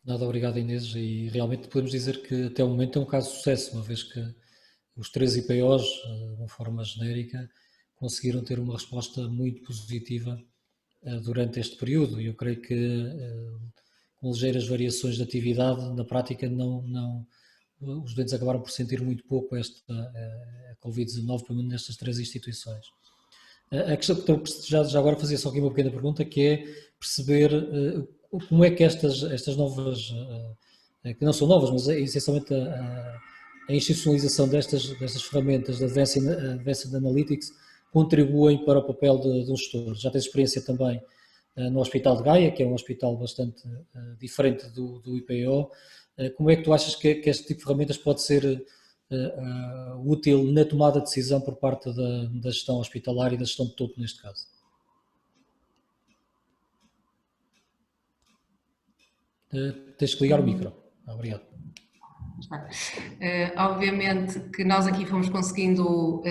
Nada, obrigado Inês, e realmente podemos dizer que até o momento é um caso de sucesso, uma vez que os 3 IPOs, de uma forma genérica, conseguiram ter uma resposta muito positiva durante este período, e eu creio que com ligeiras variações de atividade, na prática os doentes acabaram por sentir muito pouco a Covid-19, pelo menos nestas 3 instituições. A questão que já agora fazia só aqui uma pequena pergunta, que é perceber como é que estas novas, que não são novas, mas essencialmente a institucionalização destas ferramentas de Advanced Analytics contribuem para o papel de um gestor. Já tens experiência também no Hospital de Gaia, que é um hospital bastante diferente do IPO. Como é que tu achas que este tipo de ferramentas pode ser útil na tomada de decisão por parte da gestão hospitalar e da gestão de todo neste caso? Tens que ligar o micro. Obrigado. Obviamente que nós aqui fomos conseguindo,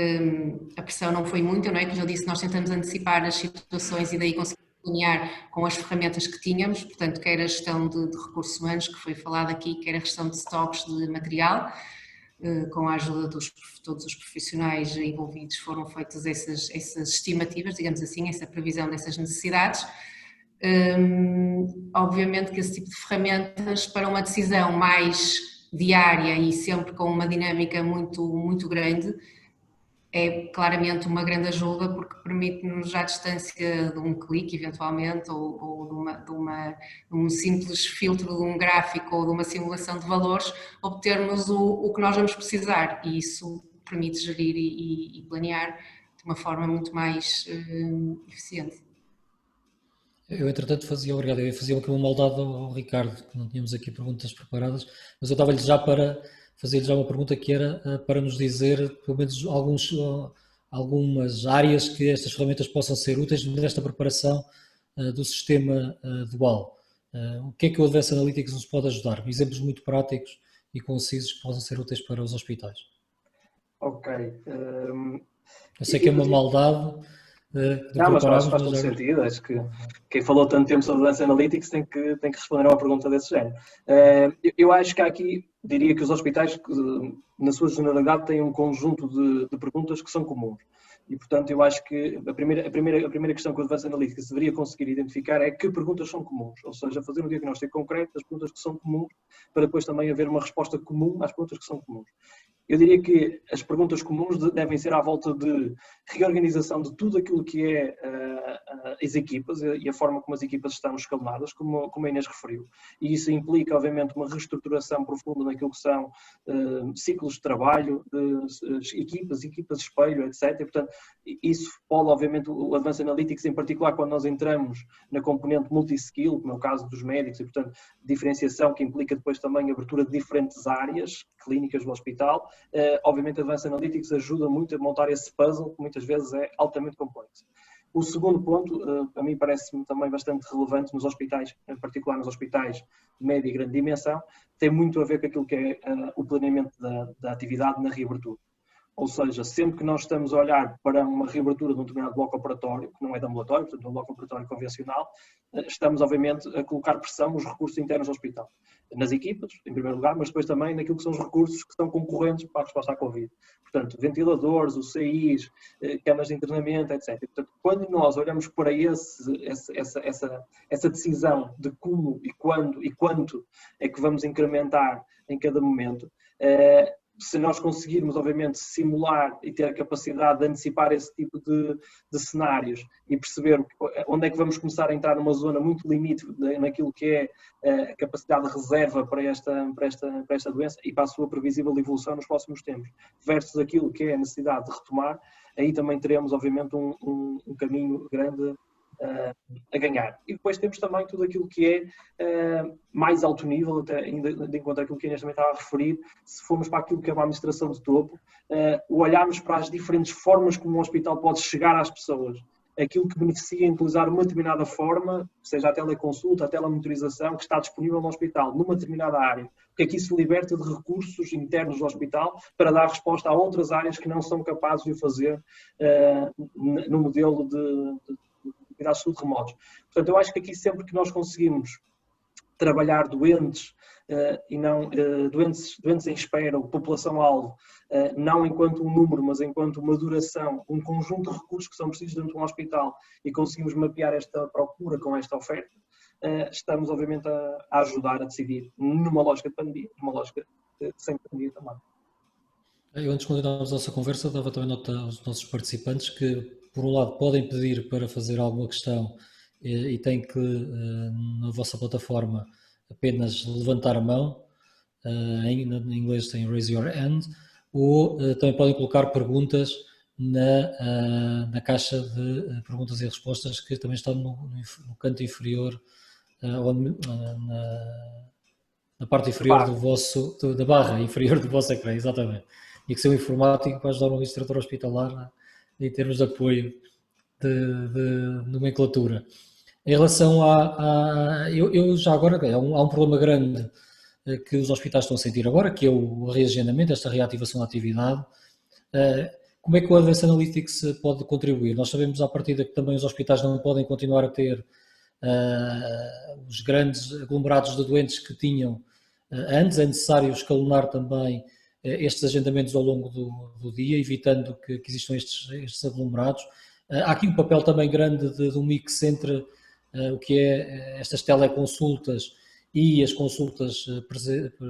a pressão não foi muita, não é? Como eu disse, nós tentamos antecipar as situações e daí conseguimos alinhar com as ferramentas que tínhamos, portanto, quer a gestão de recursos humanos, que foi falado aqui, quer a gestão de stocks de material, com a ajuda de todos os profissionais envolvidos foram feitas essas estimativas, digamos assim, essa previsão dessas necessidades. Obviamente que esse tipo de ferramentas para uma decisão mais diária e sempre com uma dinâmica muito grande é claramente uma grande ajuda, porque permite-nos à distância de um clique eventualmente ou de um simples filtro de um gráfico ou de uma simulação de valores obtermos o que nós vamos precisar, e isso permite gerir e planear de uma forma muito mais eficiente. Eu, entretanto, fazia aqui uma maldade ao Ricardo, que não tínhamos aqui perguntas preparadas, mas eu estava-lhe já para fazer-lhe já uma pergunta que era para nos dizer, pelo menos, algumas áreas que estas ferramentas possam ser úteis nesta preparação do sistema dual. O que é que o Advanced Analytics nos pode ajudar? Exemplos muito práticos e concisos que possam ser úteis para os hospitais. Ok. Eu sei que é uma maldade, Não, mas faz todo sentido. Acho que quem falou tanto tempo sobre Advanced Analytics tem que responder a uma pergunta desse género. Eu acho que há aqui, diria que os hospitais, na sua generalidade, têm um conjunto de perguntas que são comuns. E, portanto, eu acho que a primeira questão que o Advanced Analytics deveria conseguir identificar é que perguntas são comuns. Ou seja, fazer um diagnóstico concreto das perguntas que são comuns, para depois também haver uma resposta comum às perguntas que são comuns. Eu diria que as perguntas comuns devem ser à volta de reorganização de tudo aquilo que é as equipas e a forma como as equipas estão escalonadas, como a Inês referiu. E isso implica, obviamente, uma reestruturação profunda naquilo que são ciclos de trabalho, equipas de espelho, etc. E, portanto, isso pode, obviamente, o Advanced Analytics, em particular, quando nós entramos na componente multi-skill, como é o caso dos médicos, e, portanto, diferenciação que implica depois também a abertura de diferentes áreas clínicas do hospital. Obviamente, a Advanced Analytics ajuda muito a montar esse puzzle, que muitas vezes é altamente complexo. O segundo ponto, a mim parece-me também bastante relevante nos hospitais, em particular nos hospitais de média e grande dimensão, tem muito a ver com aquilo que é o planeamento da atividade na reabertura. Ou seja, sempre que nós estamos a olhar para uma reabertura de um determinado bloco operatório, que não é de ambulatório, portanto, um bloco operatório convencional, estamos, obviamente, a colocar pressão nos recursos internos do hospital. Nas equipas, em primeiro lugar, mas depois também naquilo que são os recursos que são concorrentes para a resposta à Covid. Portanto, ventiladores, UCIs, camas de internamento, etc. Portanto, quando nós olhamos para essa decisão de como e quando e quanto é que vamos incrementar em cada momento, se nós conseguirmos, obviamente, simular e ter a capacidade de antecipar esse tipo de cenários e perceber onde é que vamos começar a entrar numa zona muito limite naquilo que é a capacidade de reserva para esta doença e para a sua previsível evolução nos próximos tempos, versus aquilo que é a necessidade de retomar, aí também teremos, obviamente, um caminho grande a ganhar. E depois temos também tudo aquilo que é mais alto nível, até ainda de encontro àquilo que a Inês também estava a referir, se formos para aquilo que é uma administração de topo, olharmos para as diferentes formas como um hospital pode chegar às pessoas, aquilo que beneficia em utilizar uma determinada forma, seja a teleconsulta, a telemonitorização, que está disponível no hospital, numa determinada área, porque aqui se liberta de recursos internos do hospital para dar resposta a outras áreas que não são capazes de o fazer no modelo de cuidados de saúde remotos. Portanto, eu acho que aqui sempre que nós conseguimos trabalhar doentes e não doentes em espera, ou população-alvo, não enquanto um número, mas enquanto uma duração, um conjunto de recursos que são precisos dentro de um hospital e conseguimos mapear esta procura com esta oferta, estamos, obviamente, a ajudar a decidir numa lógica de pandemia, numa lógica sem pandemia também. Eu, antes de continuarmos a nossa conversa, dava também nota aos nossos participantes que, por um lado, podem pedir para fazer alguma questão e têm que, na vossa plataforma, apenas levantar a mão, em inglês tem raise your hand, ou também podem colocar perguntas na caixa de perguntas e respostas que também está no canto inferior, na parte inferior da barra inferior do vosso ecrã, exatamente. E que ser um informático para ajudar um administrador hospitalar em termos de apoio de nomenclatura. Em relação eu já agora, há um problema grande que os hospitais estão a sentir agora, que é o reagendamento, esta reativação da atividade. Como é que o Advanced Analytics pode contribuir? Nós sabemos à partida que também os hospitais não podem continuar a ter os grandes aglomerados de doentes que tinham antes, é necessário escalonar também estes agendamentos ao longo do dia, evitando que existam estes aglomerados. Há aqui um papel também grande de um mix entre o que é estas teleconsultas e as consultas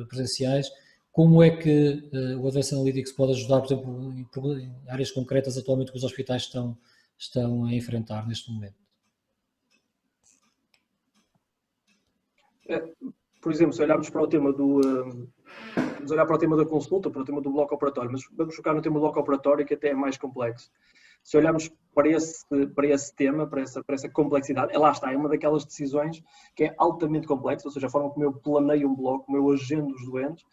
presenciais. Como é que o Advanced Analytics pode ajudar, por exemplo, em áreas concretas atualmente que os hospitais estão a enfrentar neste momento? Por exemplo, se olharmos para o tema vamos olhar para o tema da consulta, para o tema do bloco operatório, mas vamos focar no tema do bloco operatório, que até é mais complexo. Se olharmos para esse tema, para essa complexidade, lá está, é uma daquelas decisões que é altamente complexa, ou seja, a forma como eu planeio um bloco, como eu agendo os doentes,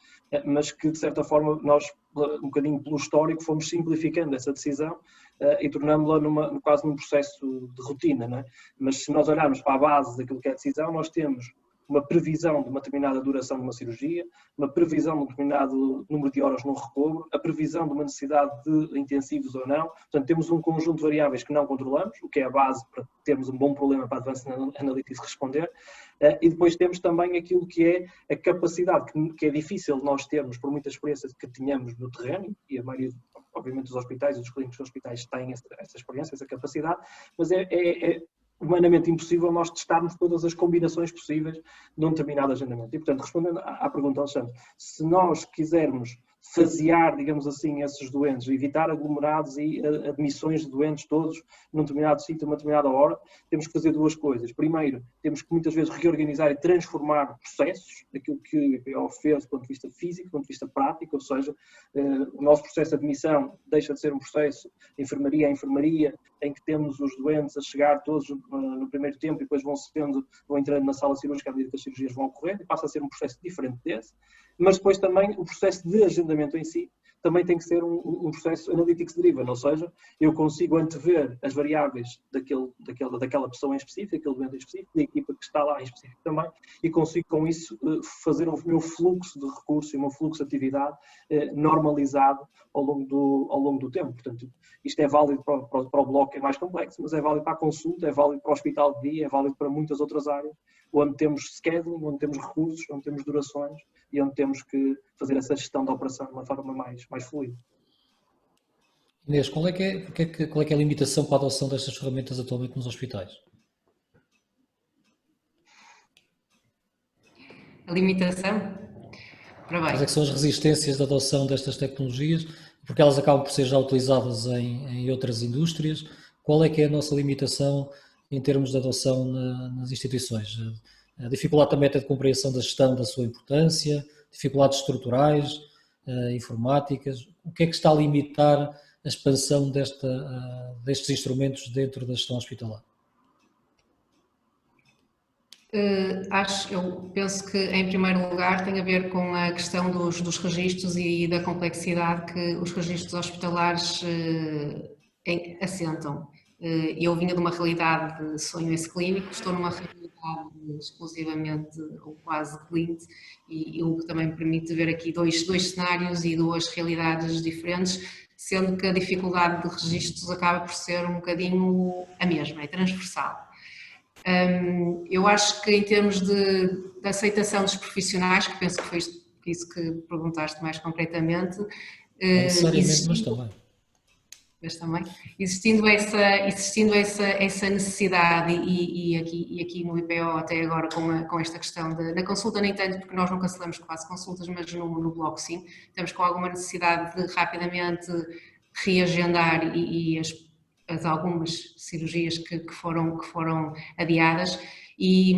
mas que, de certa forma, nós, um bocadinho pelo histórico, fomos simplificando essa decisão e tornámos-la quase num processo de rotina, não é? Mas se nós olharmos para a base daquilo que é a decisão, nós temos uma previsão de uma determinada duração de uma cirurgia, uma previsão de um determinado número de horas no recobro, a previsão de uma necessidade de intensivos ou não. Portanto, temos um conjunto de variáveis que não controlamos, o que é a base para termos um bom problema para a Advanced Analytics responder. E depois temos também aquilo que é a capacidade, que é difícil nós termos, por muita experiência que tenhamos no terreno, e a maioria, obviamente, dos hospitais e dos clínicos dos hospitais têm essa experiência, essa capacidade, mas é humanamente impossível nós testarmos todas as combinações possíveis de um determinado agendamento. E, portanto, respondendo à pergunta, Alexandre, se nós quisermos fasear, digamos assim, esses doentes, evitar aglomerados e admissões de doentes todos num determinado sítio, numa determinada hora, temos que fazer duas coisas. Primeiro, temos que muitas vezes reorganizar e transformar processos, aquilo que o IPO fez do ponto de vista físico, do ponto de vista prático, ou seja, o nosso processo de admissão deixa de ser um processo de enfermaria a enfermaria, em que temos os doentes a chegar todos no primeiro tempo e depois vão entrando na sala cirúrgica à medida que as cirurgias vão ocorrendo, e passa a ser um processo diferente desse, mas depois também o processo de agendamento em si também tem que ser um processo analytics driven, ou seja, eu consigo antever as variáveis daquela pessoa em específico, daquele doente em específico, da equipa que está lá em específico também, e consigo com isso fazer o meu fluxo de recursos e o meu fluxo de atividade normalizado ao longo do tempo. Portanto, isto é válido para o bloco que é mais complexo, mas é válido para a consulta, é válido para o hospital de dia, é válido para muitas outras áreas, onde temos scheduling, onde temos recursos, onde temos durações e onde temos que fazer essa gestão da operação de uma forma mais fluida. Inês, qual é que é a limitação para a adoção destas ferramentas atualmente nos hospitais? A limitação? Quais é que são as resistências da adoção destas tecnologias? Porque elas acabam por ser já utilizadas em outras indústrias. Qual é que é a nossa limitação em termos de adoção nas instituições? A dificuldade também até de compreensão da gestão da sua importância, dificuldades estruturais, informáticas. O que é que está a limitar a expansão destes instrumentos dentro da gestão hospitalar? Eu penso que, em primeiro lugar, tem a ver com a questão dos registros e da complexidade que os registros hospitalares assentam. Eu vinha de uma realidade de sonho-esse clínico, estou numa realidade exclusivamente ou quase cliente, e o que também me permite ver aqui dois cenários e duas realidades diferentes, sendo que a dificuldade de registros acaba por ser um bocadinho a mesma, é transversal. Eu acho que em termos de aceitação dos profissionais, que penso que foi isso que perguntaste mais concretamente, necessariamente, mas também. Existindo essa necessidade e aqui no IPO até agora com esta questão da consulta, nem tanto porque nós não cancelamos quase consultas, mas no bloco sim, estamos com alguma necessidade de rapidamente reagendar e as algumas cirurgias que foram adiadas, e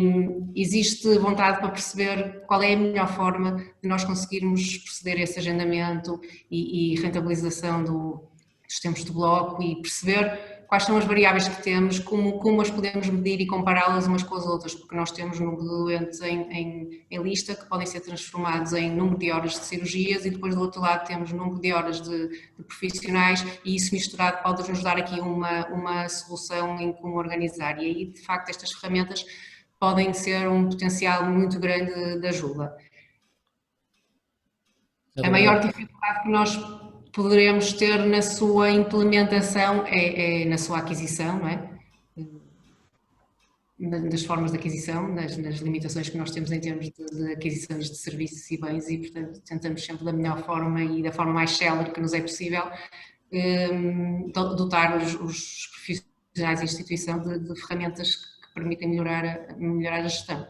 existe vontade para perceber qual é a melhor forma de nós conseguirmos proceder a esse agendamento e rentabilização dos tempos de bloco e perceber quais são as variáveis que temos, como as podemos medir e compará-las umas com as outras, porque nós temos número de doentes em lista que podem ser transformados em número de horas de cirurgias, e depois do outro lado temos número de horas de profissionais, e isso misturado pode nos dar aqui uma solução em como organizar, e aí de facto estas ferramentas podem ser um potencial muito grande de ajuda. A maior dificuldade que nós poderemos ter na sua implementação é na sua aquisição, não é? Das formas de aquisição, nas limitações que nós temos em termos de aquisições de serviços e bens, e portanto tentamos sempre da melhor forma e da forma mais célere que nos é possível dotar os profissionais da instituição de ferramentas que permitem melhorar a gestão.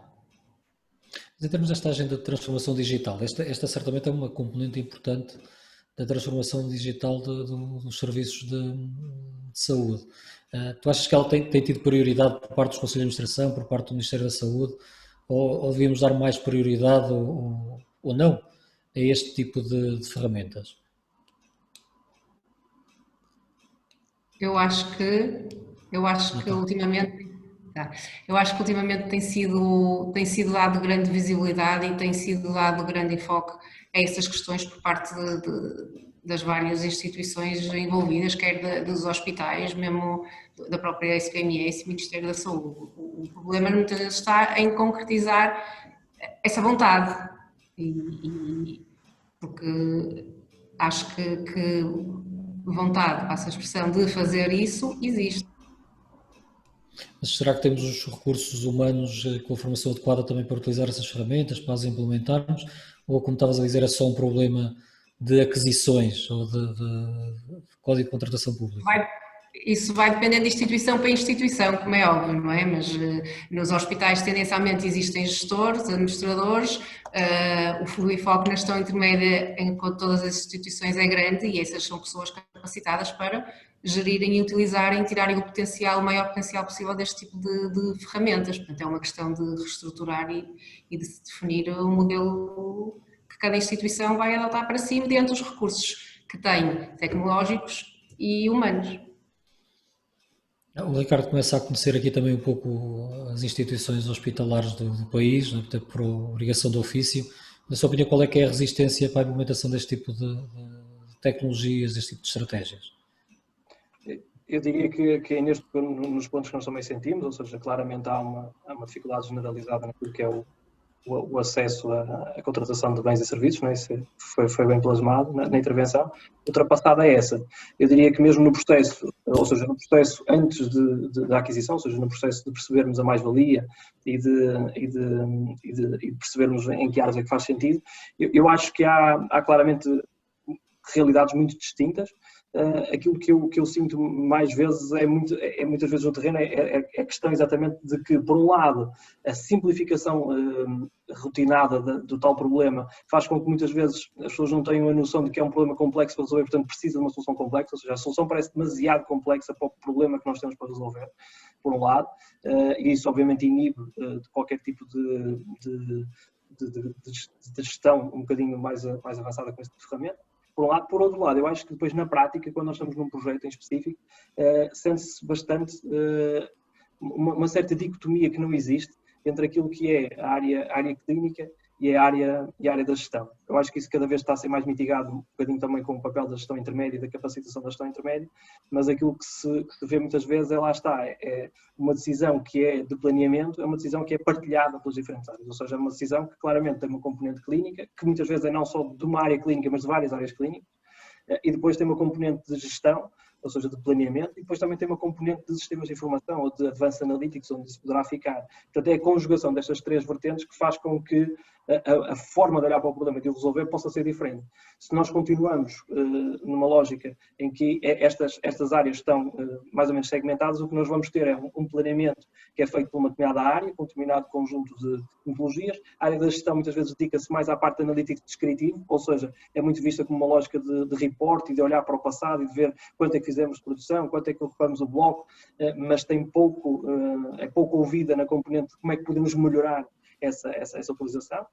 Mas em termos desta agenda de transformação digital, esta certamente é uma componente importante da transformação digital dos serviços de saúde. Tu achas que ela tem tido prioridade por parte dos Conselhos de Administração, por parte do Ministério da Saúde, ou devíamos dar mais prioridade ou não a este tipo de ferramentas? Eu acho que ultimamente tem sido dado grande visibilidade e tem sido dado grande enfoque a essas questões por parte das várias instituições envolvidas, quer dos hospitais, mesmo da própria SPMS e Ministério da Saúde. O problema muitas vezes está em concretizar essa vontade, porque acho que vontade, passa a expressão, de fazer isso, existe. Mas será que temos os recursos humanos com a formação adequada também para utilizar essas ferramentas, para as implementarmos? Ou, como estavas a dizer, é só um problema de aquisições ou de código de contratação pública? Isso vai depender de instituição para instituição, como é óbvio, não é? Mas nos hospitais tendencialmente existem gestores, administradores, o foco na gestão intermédia em todas as instituições é grande e essas são pessoas capacitadas para gerirem e utilizarem, tirarem o maior potencial possível deste tipo de ferramentas. Portanto, é uma questão de reestruturar e de se definir um modelo que cada instituição vai adotar para si mediante os recursos que tem, tecnológicos e humanos. O Ricardo começa a conhecer aqui também um pouco as instituições hospitalares do país, até por obrigação de ofício. Na sua opinião, qual é que é a resistência para a implementação deste tipo de tecnologias, deste tipo de estratégias? Eu diria que é nos pontos que nós também sentimos, ou seja, claramente há uma dificuldade generalizada naquilo que é o acesso à contratação de bens e serviços, não é? Isso foi bem plasmado na intervenção. Ultrapassada é essa. Eu diria que mesmo no processo, ou seja, no processo antes da aquisição, ou seja, no processo de percebermos a mais-valia e de percebermos em que áreas é que faz sentido, eu acho que há claramente realidades muito distintas. Aquilo que eu sinto mais vezes muitas vezes no terreno é a questão exatamente de que, por um lado, a simplificação rotinada do tal problema faz com que muitas vezes as pessoas não tenham a noção de que é um problema complexo para resolver, portanto precisa de uma solução complexa, ou seja, a solução parece demasiado complexa para o problema que nós temos para resolver, por um lado, e isso obviamente inibe de qualquer tipo de gestão um bocadinho mais avançada com esta ferramenta. Por um lado. Por outro lado, eu acho que depois na prática, quando nós estamos num projeto em específico, sente-se bastante uma certa dicotomia que não existe entre aquilo que é a área clínica e a área da gestão. Eu acho que isso cada vez está a ser mais mitigado, um bocadinho também com o papel da gestão intermédia e da capacitação da gestão intermédia, mas aquilo que se vê muitas vezes é uma decisão que é de planeamento, é uma decisão que é partilhada pelas diferentes áreas, ou seja, é uma decisão que claramente tem uma componente clínica, que muitas vezes é não só de uma área clínica, mas de várias áreas clínicas, e depois tem uma componente de gestão, ou seja, de planeamento, e depois também tem uma componente de sistemas de informação ou de advanced analytics, onde isso poderá ficar. Portanto, é a conjugação destas três vertentes que faz com que a forma de olhar para o problema e de o resolver possa ser diferente. Se nós continuamos numa lógica em que estas áreas estão mais ou menos segmentadas, o que nós vamos ter é um planeamento que é feito por uma determinada área, com um determinado conjunto de metodologias. A área da gestão muitas vezes dedica-se mais à parte analítica descritiva, ou seja, é muito vista como uma lógica de report e de olhar para o passado e de ver quanto é que fizemos de produção, quanto é que ocupamos o bloco, mas tem é pouco ouvida na componente de como é que podemos melhorar essa utilização.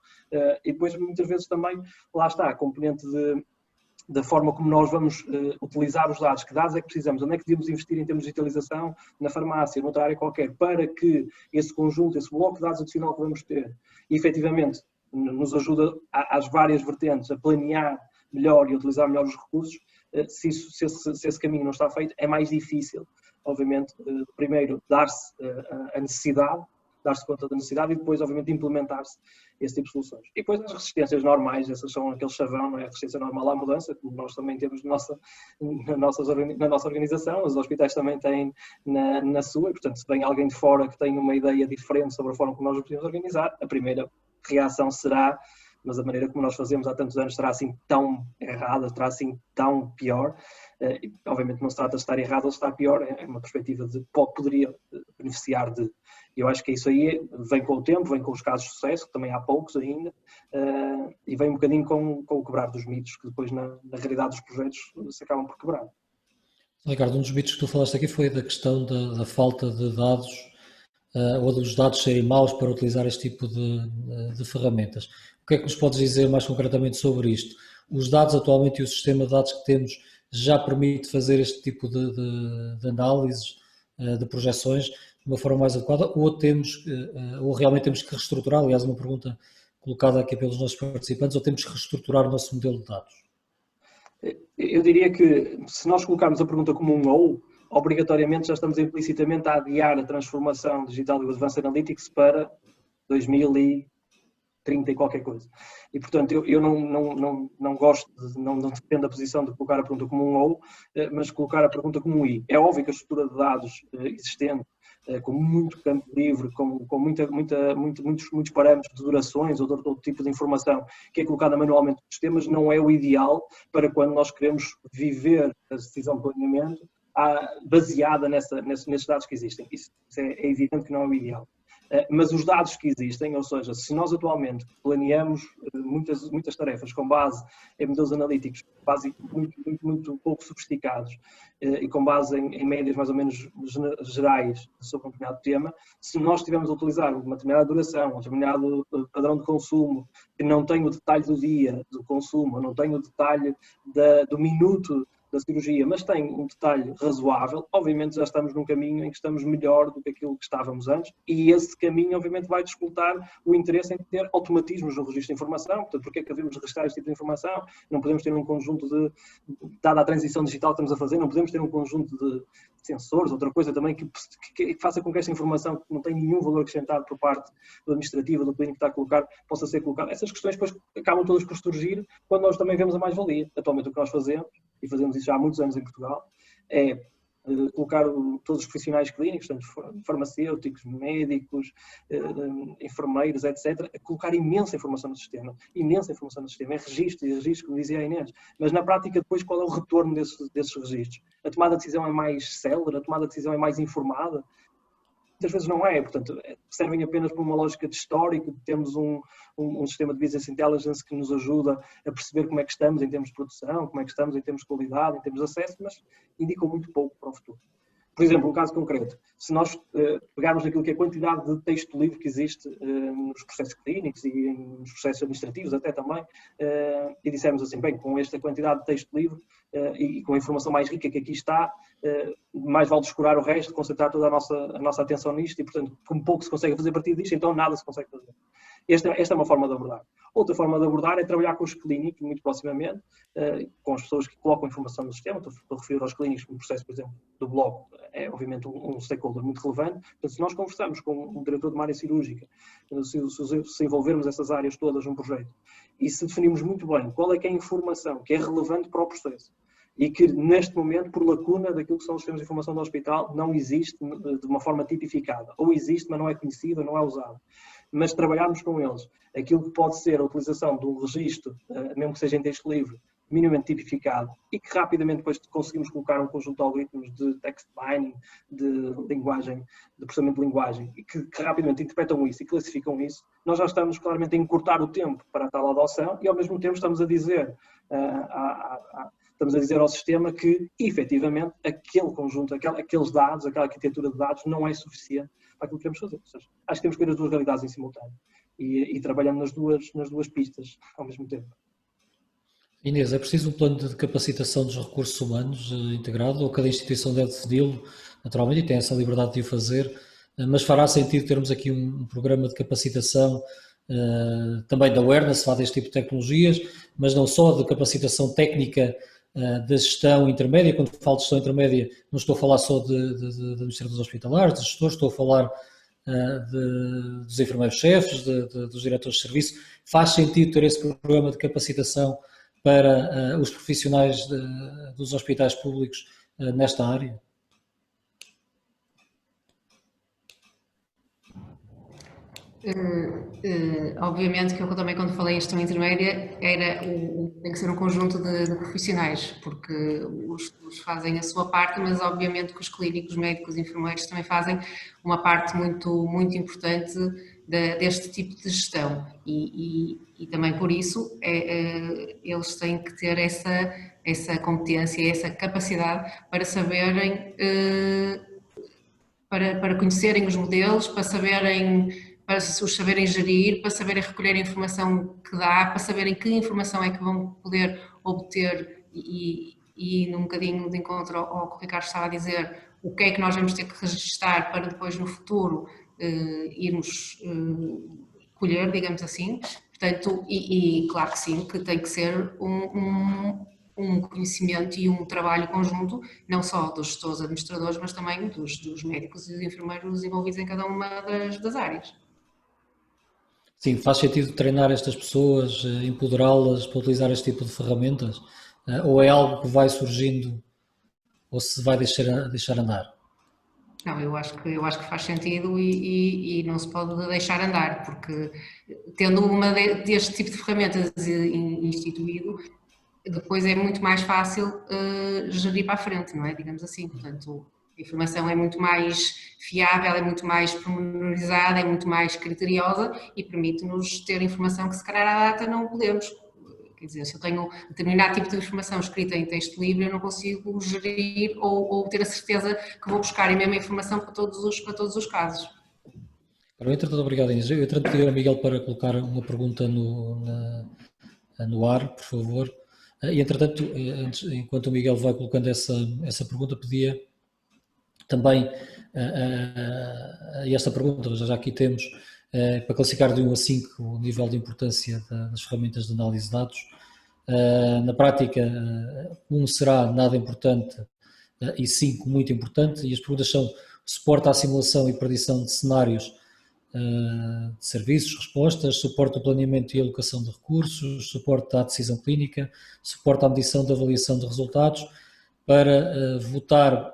E depois muitas vezes também, lá está, a componente da forma como nós vamos utilizar os dados, que dados é que precisamos, onde é que devemos investir em termos de digitalização na farmácia, noutra área qualquer, para que esse conjunto, esse bloco de dados adicional que vamos ter, efetivamente nos ajuda às várias vertentes a planear melhor e utilizar melhor os recursos. Se esse caminho não está feito, é mais difícil, obviamente, primeiro dar-se a necessidade, dar-se conta da necessidade e depois, obviamente, implementar-se esse tipo de soluções. E depois as resistências normais, essas são aquele chavão, não é? A resistência normal à mudança, como nós também temos na nossa organização, os hospitais também têm na sua, e portanto, se vem alguém de fora que tem uma ideia diferente sobre a forma como nós nos podemos organizar, a primeira reação será: mas a maneira como nós fazemos há tantos anos será assim tão errada, será assim tão pior. E, obviamente não se trata de estar errado ou de estar pior, é uma perspectiva de poderia beneficiar de. Eu acho que isso aí vem com o tempo, vem com os casos de sucesso, que também há poucos ainda, e vem um bocadinho com o quebrar dos mitos, que depois na realidade dos projetos se acabam por quebrar. Ricardo, um dos mitos que tu falaste aqui foi da questão da falta de dados, ou dos dados serem maus para utilizar este tipo de ferramentas. O que é que nos podes dizer mais concretamente sobre isto? Os dados atualmente e o sistema de dados que temos já permite fazer este tipo de análises, de projeções, de uma forma mais adequada, ou realmente temos que reestruturar? Aliás, uma pergunta colocada aqui pelos nossos participantes: ou temos que reestruturar o nosso modelo de dados? Eu diria que, se nós colocarmos a pergunta como um ou, obrigatoriamente já estamos implicitamente a adiar a transformação digital e o Advanced Analytics para 2030, 30 e qualquer coisa. E, portanto, eu não gosto, não defendo a posição de colocar a pergunta como um ou, mas colocar a pergunta como um i. É óbvio que a estrutura de dados existente, com muito campo livre, com muitos parâmetros de durações ou de outro tipo de informação que é colocada manualmente nos sistemas, não é o ideal para quando nós queremos viver a decisão de planeamento baseada nesses dados que existem. Isso é evidente que não é o ideal. Mas os dados que existem, ou seja, se nós atualmente planeamos muitas tarefas com base em modelos analíticos muito pouco sofisticados e com base em médias mais ou menos gerais sobre um determinado tema, se nós estivermos a utilizar uma determinada duração, um determinado padrão de consumo que não tem o detalhe do dia do consumo, não tem o detalhe do minuto da cirurgia, mas tem um detalhe razoável, obviamente já estamos num caminho em que estamos melhor do que aquilo que estávamos antes, e esse caminho obviamente vai despertar o interesse em ter automatismos no registro de informação. Portanto, porque é que devemos registrar este tipo de informação? Não podemos ter um conjunto dada a transição digital que estamos a fazer, não podemos ter um conjunto de sensores, outra coisa também que faça com que esta informação que não tem nenhum valor acrescentado por parte do administrativo, do clínico que está a colocar, possa ser colocada. Essas questões depois acabam todas por surgir quando nós também vemos a mais-valia. Atualmente o que nós fazemos, e fazemos isso já há muitos anos em Portugal, é colocar todos os profissionais clínicos, tanto farmacêuticos, médicos, enfermeiros, etc., a colocar imensa informação no sistema. É registro, como dizia a Inês. Mas na prática, depois, qual é o retorno desses registros? A tomada de decisão é mais célere, a tomada de decisão é mais informada? Muitas vezes não é, portanto, servem apenas por uma lógica de histórico, temos um sistema de business intelligence que nos ajuda a perceber como é que estamos em termos de produção, como é que estamos em termos de qualidade, em termos de acesso, mas indicam muito pouco para o futuro. Por exemplo, um caso concreto, se nós pegarmos aquilo que é a quantidade de texto livre que existe nos processos clínicos e nos processos administrativos até também, e dissermos assim, bem, com esta quantidade de texto livre e com a informação mais rica que aqui está, mais vale descurar o resto, concentrar toda a nossa atenção nisto e, portanto, como pouco se consegue fazer a partir disto, então nada se consegue fazer. Esta é uma forma de abordar. Outra forma de abordar é trabalhar com os clínicos, muito proximamente, com as pessoas que colocam informação no sistema. Estou a referir aos clínicos no processo, por exemplo, do bloco. É, obviamente, um stakeholder muito relevante. Portanto, se nós conversamos com um diretor de uma área cirúrgica, se envolvermos essas áreas todas num projeto, e se definirmos muito bem qual é que é a informação que é relevante para o processo, e que, neste momento, por lacuna daquilo que são os sistemas de informação do hospital, não existe de uma forma tipificada. Ou existe, mas não é conhecido, não é usado. Mas trabalharmos com eles aquilo que pode ser a utilização de um registro, mesmo que seja em texto livre, minimamente tipificado, e que rapidamente depois conseguimos colocar um conjunto de algoritmos de text mining, de linguagem, de processamento de linguagem, e que rapidamente interpretam isso e classificam isso, nós já estamos claramente a encurtar o tempo para a tal adoção e, ao mesmo tempo, estamos a dizer ao sistema que, efetivamente, aquele conjunto, aqueles dados, aquela arquitetura de dados não é suficiente para aquilo que queremos fazer. Ou seja, acho que temos que ver as duas realidades em simultâneo e trabalhando nas duas pistas ao mesmo tempo. Inês, é preciso um plano de capacitação dos recursos humanos integrado, ou cada instituição deve decidi-lo naturalmente e tem essa liberdade de o fazer, mas fará sentido termos aqui um programa de capacitação também de awareness deste tipo de tecnologias, mas não só de capacitação técnica da gestão intermédia. Quando falo de gestão intermédia, não estou a falar só de administradores hospitalares, de gestores, estou a falar dos enfermeiros-chefes, dos diretores de serviço. Faz sentido ter esse programa de capacitação para os profissionais dos hospitais públicos nesta área? Obviamente que eu também, quando falei em gestão intermédia, tem que ser um conjunto de profissionais, porque os estudos fazem a sua parte, mas obviamente que os clínicos, médicos e enfermeiros também fazem uma parte muito, muito importante deste tipo de gestão e também por isso eles têm que ter essa competência, essa capacidade para saberem, para conhecerem os modelos, para os saberem gerir, para saberem recolher a informação que dá, para saberem que informação é que vão poder obter e num bocadinho de encontro ao que o Ricardo estava a dizer, o que é que nós vamos ter que registrar para depois no futuro irmos colher, digamos assim. Portanto, e claro que sim, que tem que ser um conhecimento e um trabalho conjunto, não só dos gestores administradores, mas também dos médicos e dos enfermeiros envolvidos em cada uma das áreas. Sim, faz sentido treinar estas pessoas, empoderá-las para utilizar este tipo de ferramentas? Ou é algo que vai surgindo ou se vai deixar andar? Não, eu acho que faz sentido e não se pode deixar andar, porque tendo deste tipo de ferramentas instituído, depois é muito mais fácil gerir para a frente, não é? Digamos assim. Portanto, a informação é muito mais fiável, é muito mais pormenorizada, é muito mais criteriosa e permite-nos ter informação que se calhar à data não podemos. Quer dizer, se eu tenho determinado tipo de informação escrita em texto livre, eu não consigo gerir ou ter a certeza que vou buscar a mesma informação para todos os casos. Entretanto, obrigado, Inês. Eu entretanto pedir ao Miguel para colocar uma pergunta no ar, por favor. E, entretanto, enquanto o Miguel vai colocando essa pergunta, pedia também esta pergunta, já aqui temos, para classificar de 1 a 5 o nível de importância das ferramentas de análise de dados. Na prática, 1 será nada importante e 5 muito importante, e as perguntas são: suporte à simulação e predição de cenários de serviços, respostas, suporte ao planeamento e alocação de recursos, suporte à decisão clínica, suporte à medição de avaliação de resultados. Para votar,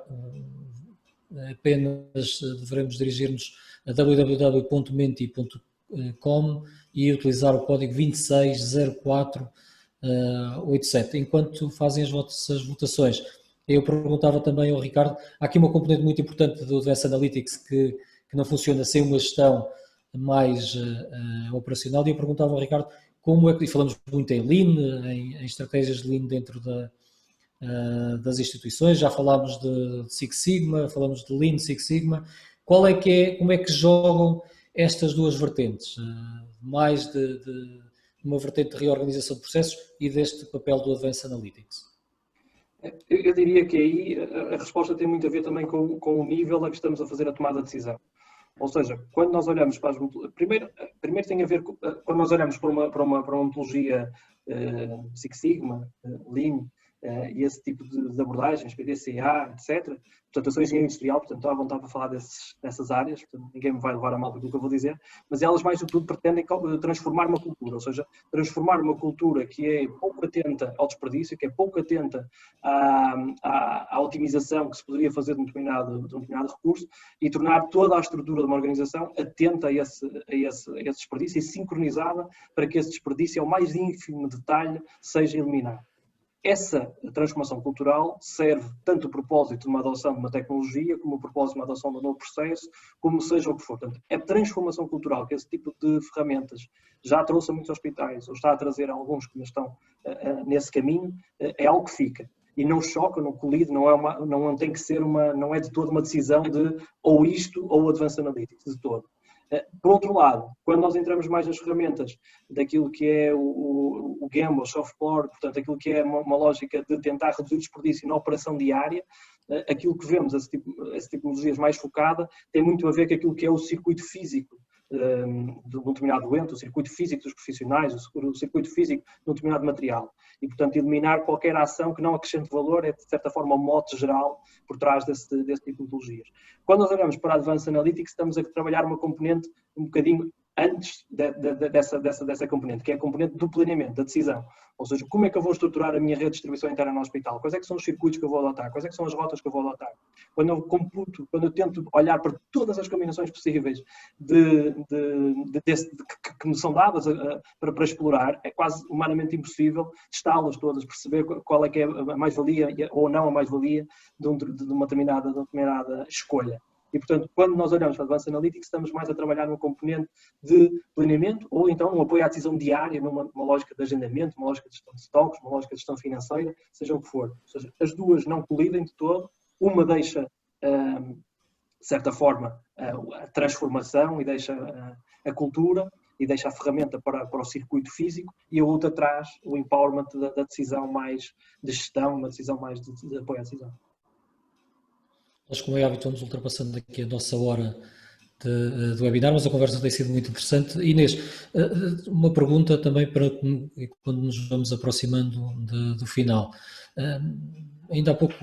apenas devemos dirigir-nos a www.menti.com e utilizar o código 260487. Enquanto fazem as votações, eu perguntava também ao Ricardo, há aqui uma componente muito importante do Advanced Analytics que não funciona sem uma gestão mais operacional, e eu perguntava ao Ricardo como é que, e falamos muito em Lean, em estratégias de Lean dentro das instituições, já falámos de Six Sigma, falamos de Lean, Six Sigma, como é que jogam estas duas vertentes, mais de uma vertente de reorganização de processos e deste papel do Advanced Analytics? Eu diria que aí a resposta tem muito a ver também com o nível a que estamos a fazer a tomada de decisão. Ou seja, quando nós olhamos para as primeiro tem a ver com, quando nós olhamos para uma metodologia Six Sigma, Lean, e esse tipo de abordagens, PDCA, etc. Portanto, eu sou engenheiro industrial, portanto estou à vontade para falar dessas áreas, portanto, ninguém me vai levar a mal do que eu vou dizer, mas elas mais do que tudo pretendem transformar uma cultura, ou seja, transformar uma cultura que é pouco atenta ao desperdício, que é pouco atenta à otimização que se poderia fazer de um determinado recurso, e tornar toda a estrutura de uma organização atenta a esse desperdício e sincronizada para que esse desperdício, ao mais ínfimo detalhe, seja eliminado. Essa transformação cultural serve tanto o propósito de uma adoção de uma tecnologia, como o propósito de uma adoção de um novo processo, como seja o que for. Portanto, a transformação cultural que esse tipo de ferramentas já trouxe a muitos hospitais, ou está a trazer a alguns que estão nesse caminho, é algo que fica. E não choca, não colide, não tem que ser não é de toda uma decisão de ou isto ou o Advanced Analytics, de todo. Por outro lado, quando nós entramos mais nas ferramentas daquilo que é o GAMBO, o soft floor, portanto, aquilo que é uma lógica de tentar reduzir o desperdício na operação diária, aquilo que vemos, essa tipologia mais focada, tem muito a ver com aquilo que é o circuito físico de um determinado doente, o circuito físico dos profissionais, o circuito físico de um determinado material. E, portanto, eliminar qualquer ação que não acrescente valor é, de certa forma, um mote geral por trás desse tipo de metodologias. Quando nós olhamos para a Advanced Analytics, estamos a trabalhar uma componente um bocadinho antes dessa componente, que é a componente do planeamento, da decisão. Ou seja, como é que eu vou estruturar a minha rede de distribuição interna no hospital? Quais é que são os circuitos que eu vou adotar? Quais é que são as rotas que eu vou adotar? Quando eu computo, quando eu tento olhar para todas as combinações possíveis que me são dadas para explorar, é quase humanamente impossível testá-las todas, perceber qual é que é a mais-valia ou não a mais-valia de uma determinada escolha. E, portanto, quando nós olhamos para a Advanced Analytics, estamos mais a trabalhar numa componente de planeamento ou então um apoio à decisão diária, numa lógica de agendamento, uma lógica de gestão de estoques, uma lógica de gestão financeira, seja o que for. Ou seja, as duas não colidem de todo, uma deixa, de certa forma, a transformação e deixa a cultura e deixa a ferramenta para o circuito físico, e a outra traz o empowerment da decisão mais de gestão, uma decisão mais de apoio à decisão. Nós, como é hábito, vamos ultrapassando aqui a nossa hora do webinar, mas a conversa tem sido muito interessante. Inês, uma pergunta também para quando nos vamos aproximando do final. Ainda há pouco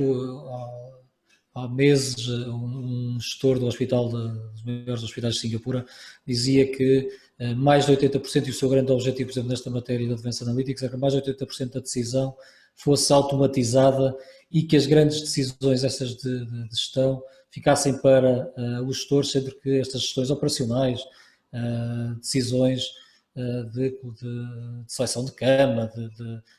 há meses, um gestor do hospital, dos maiores hospitais de Singapura, dizia que mais de 80%, e o seu grande objetivo, por exemplo, nesta matéria de Advanced Analytics, é que mais de 80% da decisão fosse automatizada e que as grandes decisões, essas de gestão, ficassem para os gestores, sendo que estas gestões operacionais, decisões de seleção de cama,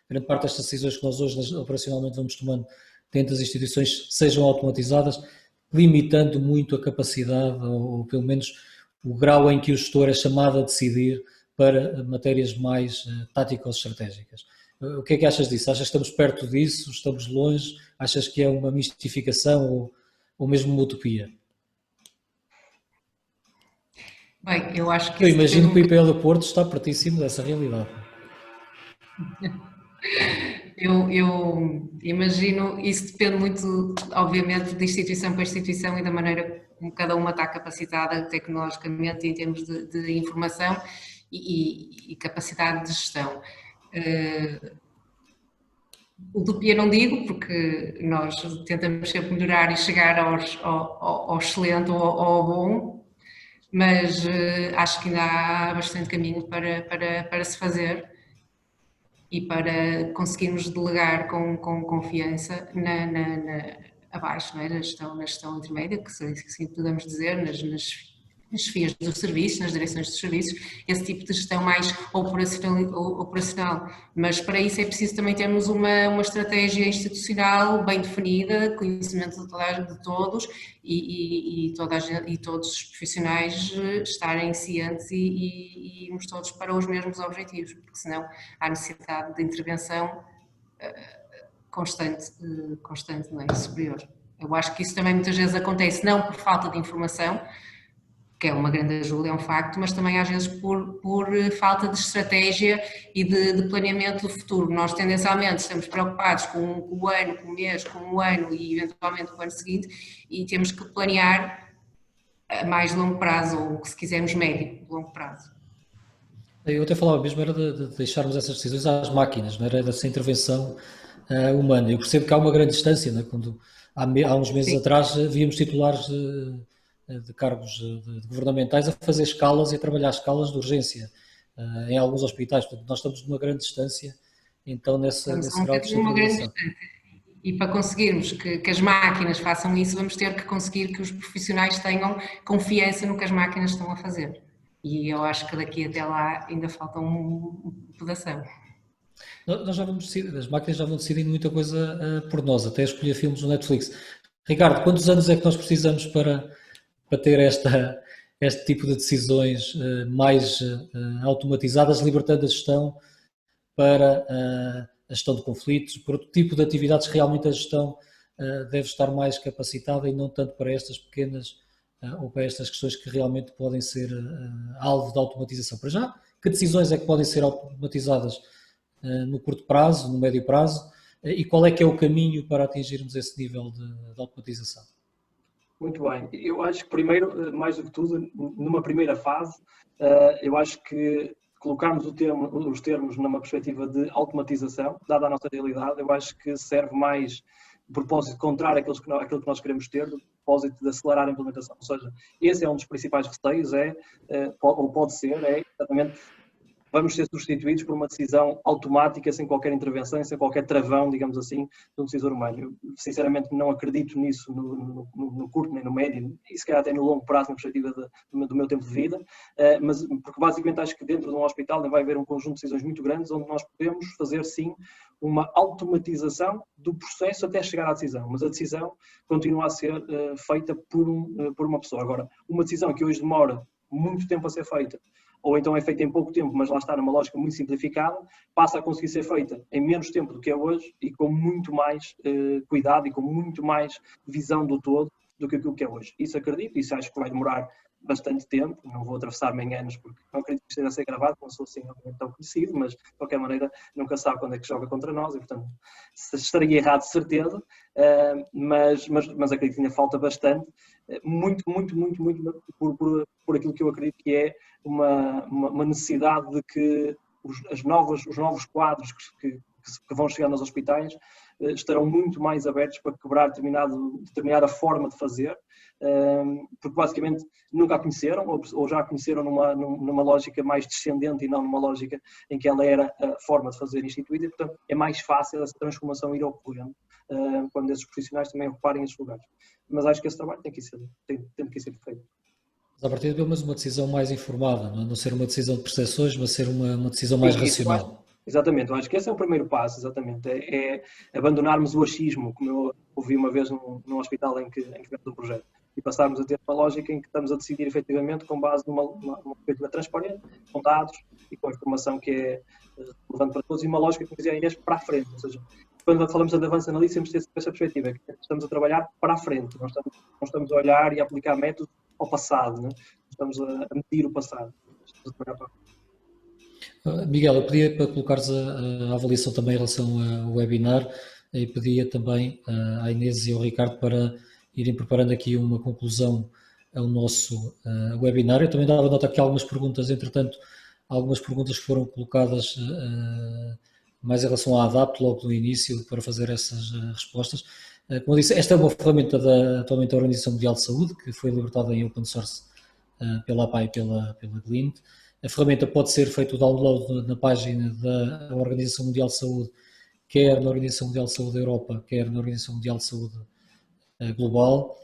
grande parte destas decisões que nós hoje operacionalmente vamos tomando dentro das instituições sejam automatizadas, limitando muito a capacidade, ou pelo menos o grau em que o gestor é chamado a decidir para matérias mais táticas estratégicas. O que é que achas disso? Achas que estamos perto disso? Estamos longe? Achas que é uma mistificação ou mesmo uma utopia? Bem, eu acho que... Eu imagino que o IPO do Porto está pertíssimo dessa realidade. Eu imagino, isso depende muito, obviamente, de instituição para instituição e da maneira como cada uma está capacitada tecnologicamente em termos de informação e capacidade de gestão. Utopia não digo, porque nós tentamos sempre melhorar e chegar ao excelente ou ao bom, mas acho que ainda há bastante caminho para se fazer e para conseguirmos delegar com confiança abaixo, não é? na gestão intermédia, que assim podemos dizer, nas chefias dos serviços, nas direções dos serviços, esse tipo de gestão mais operacional. Mas para isso é preciso também termos uma estratégia institucional bem definida, conhecimento de todos e todos os profissionais estarem cientes e irmos todos para os mesmos objetivos, porque senão há necessidade de intervenção constante, não é? Superior. Eu acho que isso também muitas vezes acontece não por falta de informação, que é uma grande ajuda, é um facto, mas também às vezes por falta de estratégia e de planeamento do futuro. Nós tendencialmente estamos preocupados com o ano, com o mês, com o ano e eventualmente com o ano seguinte e temos que planear a mais longo prazo ou, se quisermos, médio, longo prazo. Eu até falava mesmo era de deixarmos essas decisões às máquinas, não era dessa intervenção humana. Eu percebo que há uma grande distância, não é? Quando há uns meses atrás víamos titulares de cargos governamentais a fazer escalas e a trabalhar escalas de urgência em alguns hospitais. Portanto, nós estamos numa grande distância, então nesse grau de centralização. E para conseguirmos que as máquinas façam isso, vamos ter que conseguir que os profissionais tenham confiança no que as máquinas estão a fazer. E eu acho que daqui até lá ainda falta um pedação. Nós já vamos decidir, as máquinas já vão decidindo muita coisa por nós, até escolher filmes no Netflix. Ricardo, quantos anos é que nós precisamos para ter este tipo de decisões mais automatizadas, libertando a gestão para a gestão de conflitos, por outro tipo de atividades realmente a gestão deve estar mais capacitada e não tanto para estas pequenas ou para estas questões que realmente podem ser alvo de automatização. Para já, que decisões é que podem ser automatizadas no curto prazo, no médio prazo, e qual é que é o caminho para atingirmos esse nível de automatização? Muito bem. Eu acho que primeiro, mais do que tudo, numa primeira fase, eu acho que colocarmos os termos numa perspectiva de automatização, dada a nossa realidade, eu acho que serve mais de propósito contrário àquilo que nós queremos ter, do propósito de acelerar a implementação. Ou seja, esse é um dos principais receios, ou pode ser, exatamente, vamos ser substituídos por uma decisão automática, sem qualquer intervenção, sem qualquer travão, digamos assim, de um decisor humano. Eu, sinceramente, não acredito nisso no curto nem no médio, e se calhar até no longo prazo, na perspectiva do meu tempo de vida, mas porque basicamente acho que dentro de um hospital vai haver um conjunto de decisões muito grandes, onde nós podemos fazer, sim, uma automatização do processo até chegar à decisão, mas a decisão continua a ser feita por uma pessoa. Agora, uma decisão que hoje demora muito tempo a ser feita, ou então é feita em pouco tempo, mas lá está numa lógica muito simplificada, passa a conseguir ser feita em menos tempo do que é hoje e com muito mais cuidado e com muito mais visão do todo do que aquilo que é hoje. Isso acredito, isso acho que vai demorar bastante tempo, não vou atravessar-me em anos porque não acredito que esteja a ser gravado, não sou assim tão conhecido, mas de qualquer maneira nunca sabe quando é que joga contra nós e portanto estaria errado de certeza, mas acredito que ainda falta bastante, muito por aquilo que eu acredito que é uma necessidade de que os novos quadros que vão chegar nos hospitais estarão muito mais abertos para quebrar determinada forma de fazer, porque basicamente nunca a conheceram ou já a conheceram numa lógica mais descendente e não numa lógica em que ela era a forma de fazer instituída, e portanto é mais fácil essa transformação ir ocorrendo quando esses profissionais também ocuparem esses lugares. Mas acho que esse trabalho tem que ser feito. Mas a partir de uma decisão mais informada, não ser uma decisão de percepções, mas ser uma decisão mais racional. Exatamente, eu acho que esse é o primeiro passo, exatamente, é abandonarmos o achismo, como eu ouvi uma vez num hospital em que tivemos um projeto, e passarmos a ter uma lógica em que estamos a decidir efetivamente com base numa perspectiva transparente, com dados e com a informação que é relevante para todos, e uma lógica, como dizia a Inês, para a frente, ou seja, quando falamos de advance analytics, temos de ter essa perspectiva, que estamos a trabalhar para a frente, não estamos a olhar e a aplicar métodos ao passado, né? Estamos a medir o passado, estamos a trabalhar para a frente. Miguel, eu pedia para colocares a avaliação também em relação ao webinar e pedia também à Inês e ao Ricardo para irem preparando aqui uma conclusão ao nosso webinar. Eu também dava nota aqui algumas perguntas, entretanto, algumas perguntas foram colocadas mais em relação à ADAPT logo no início para fazer essas respostas. Como eu disse, esta é uma ferramenta atualmente da Organização Mundial de Saúde, que foi libertada em open source pela APA e pela Glint. A ferramenta pode ser feito o download na página da Organização Mundial de Saúde, quer na Organização Mundial de Saúde da Europa, quer na Organização Mundial de Saúde Global,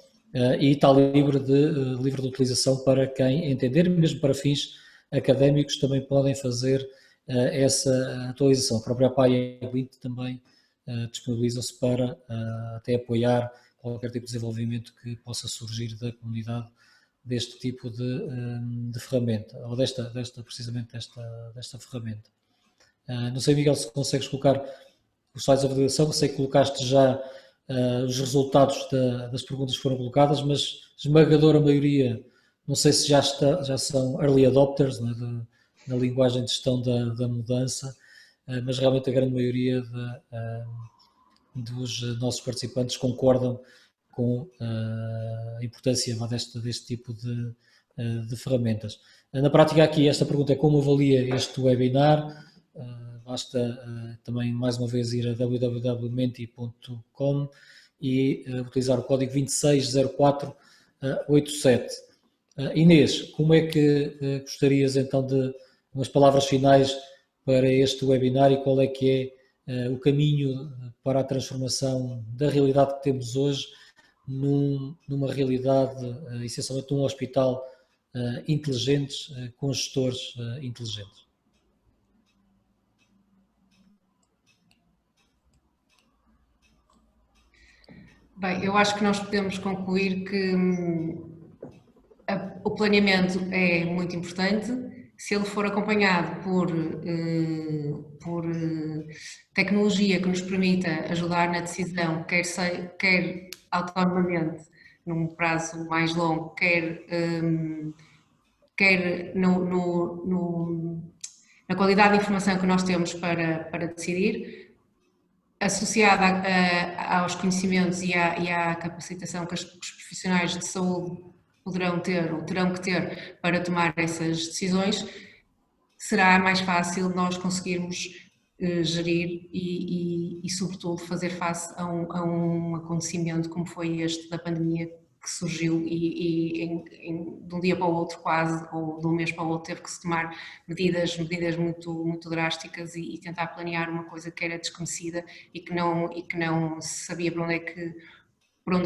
e está livre de utilização para quem entender, mesmo para fins académicos também podem fazer essa atualização. A própria APA e a Glint também disponibilizam-se para até apoiar qualquer tipo de desenvolvimento que possa surgir da comunidade deste tipo de ferramenta, ou precisamente desta ferramenta. Não sei, Miguel, se consegues colocar os slides de avaliação, sei que colocaste já os resultados das perguntas que foram colocadas, mas esmagadora maioria, não sei se já são early adopters, né, na linguagem de gestão da mudança, mas realmente a grande maioria dos nossos participantes concordam com a importância deste tipo de ferramentas. Na prática aqui, esta pergunta é como avalia este webinar. Basta também mais uma vez ir a www.menti.com e utilizar o código 260487. Inês, como é que gostarias então de umas palavras finais para este webinar e qual é que é o caminho para a transformação da realidade que temos hoje numa realidade, essencialmente num hospital inteligente, com gestores inteligentes? Bem, eu acho que nós podemos concluir que o planeamento é muito importante. Se ele for acompanhado por tecnologia que nos permita ajudar na decisão, quer autonomamente, num prazo mais longo, quer na qualidade de informação que nós temos para decidir, associada aos conhecimentos e à capacitação que os profissionais de saúde poderão ter ou terão que ter para tomar essas decisões, será mais fácil nós conseguirmos gerir e sobretudo, fazer face a um acontecimento como foi este da pandemia, que surgiu e de um dia para o outro quase, ou de um mês para o outro, teve que se tomar medidas muito, muito drásticas e tentar planear uma coisa que era desconhecida e que não se sabia por onde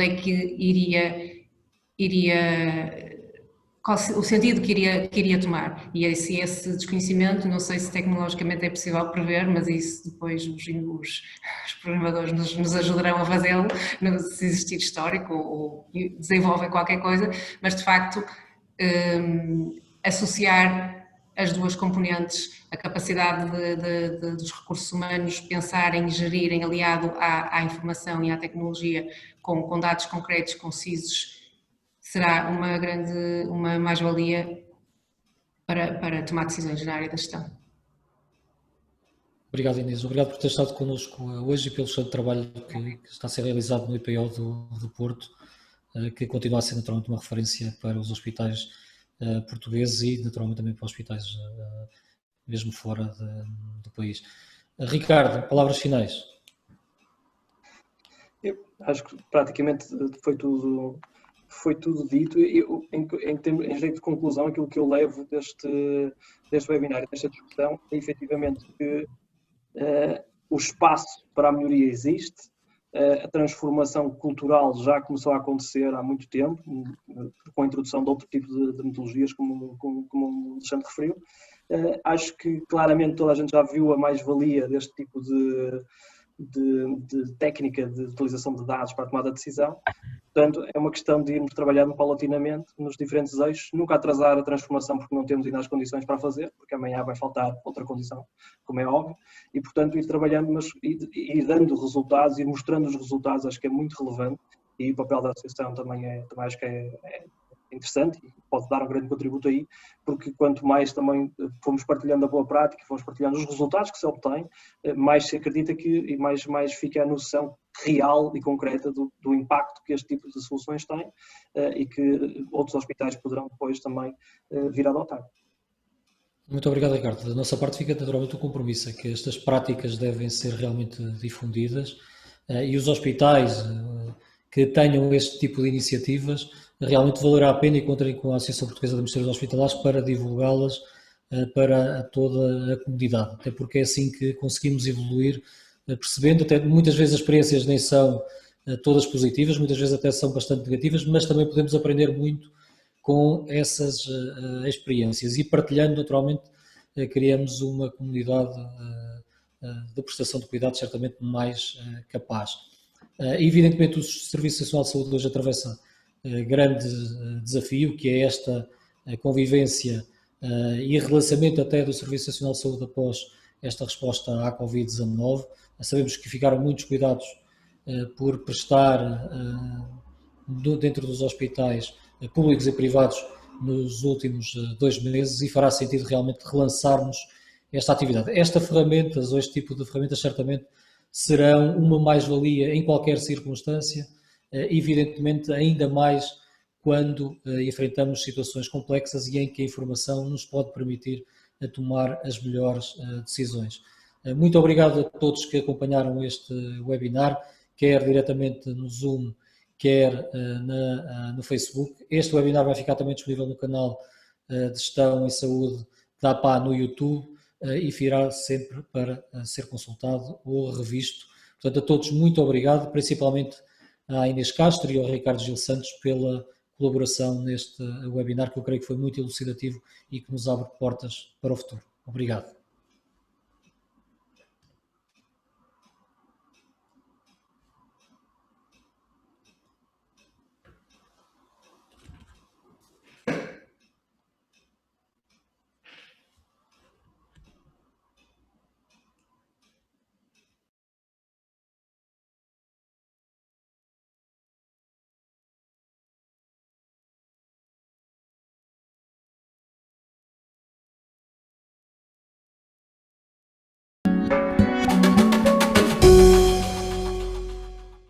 é que iria qual o sentido que iria tomar. E esse desconhecimento, não sei se tecnologicamente é possível prever, mas isso depois os programadores nos ajudarão a fazê-lo, se existir histórico ou desenvolvem qualquer coisa, mas de facto associar as duas componentes, a capacidade dos recursos humanos pensarem e gerirem aliado à informação e à tecnologia com dados concretos, concisos, será uma mais-valia para tomar decisões na área da gestão. Obrigado, Inês. Obrigado por ter estado connosco hoje e pelo excelente trabalho que está a ser realizado no IPO do Porto, que continua a ser naturalmente uma referência para os hospitais portugueses e naturalmente também para hospitais mesmo fora do país. Ricardo, palavras finais. acho que praticamente foi tudo dito. Em jeito de conclusão, aquilo que eu levo deste webinar, desta discussão, é efetivamente que o espaço para a melhoria existe, a transformação cultural já começou a acontecer há muito tempo, com a introdução de outro tipo de metodologias, como o Alexandre referiu. Acho que claramente toda a gente já viu a mais-valia deste tipo de técnica de utilização de dados para a tomada de decisão. Portanto, é uma questão de irmos trabalhando paulatinamente nos diferentes eixos, nunca atrasar a transformação porque não temos ainda as condições para fazer, porque amanhã vai faltar outra condição, como é óbvio, e portanto ir trabalhando, mas ir dando resultados, ir mostrando os resultados, acho que é muito relevante, e o papel da associação também acho que é interessante e pode dar um grande contributo aí, porque quanto mais também fomos partilhando a boa prática, fomos partilhando os resultados que se obtém, mais se acredita e mais fica a noção real e concreta do impacto que este tipo de soluções têm e que outros hospitais poderão depois também vir a adotar. Muito obrigado, Ricardo. Da nossa parte fica naturalmente o compromisso, é que estas práticas devem ser realmente difundidas e os hospitais que tenham este tipo de iniciativas realmente valerá a pena e contem com a Associação Portuguesa de Administradores Hospitalares para divulgá-las para toda a comunidade, até porque é assim que conseguimos evoluir, percebendo, até muitas vezes as experiências nem são todas positivas, muitas vezes até são bastante negativas, mas também podemos aprender muito com essas experiências e partilhando naturalmente criamos uma comunidade de prestação de cuidados certamente mais capaz. Evidentemente o Serviço Nacional de Saúde hoje atravessa grande desafio, que é esta convivência e relançamento até do Serviço Nacional de Saúde após esta resposta à Covid-19. Sabemos que ficaram muitos cuidados por prestar dentro dos hospitais públicos e privados nos últimos 2 meses e fará sentido realmente relançarmos esta atividade. Estas ferramentas ou este tipo de ferramentas certamente serão uma mais-valia em qualquer circunstância, evidentemente ainda mais quando enfrentamos situações complexas e em que a informação nos pode permitir tomar as melhores decisões. Muito obrigado a todos que acompanharam este webinar, quer diretamente no Zoom, quer no Facebook. Este webinar vai ficar também disponível no canal de Gestão em Saúde da APA no YouTube e virá sempre para ser consultado ou revisto. Portanto, a todos muito obrigado, principalmente à Inês Castro e ao Ricardo Gil Santos pela colaboração neste webinar, que eu creio que foi muito elucidativo e que nos abre portas para o futuro. Obrigado.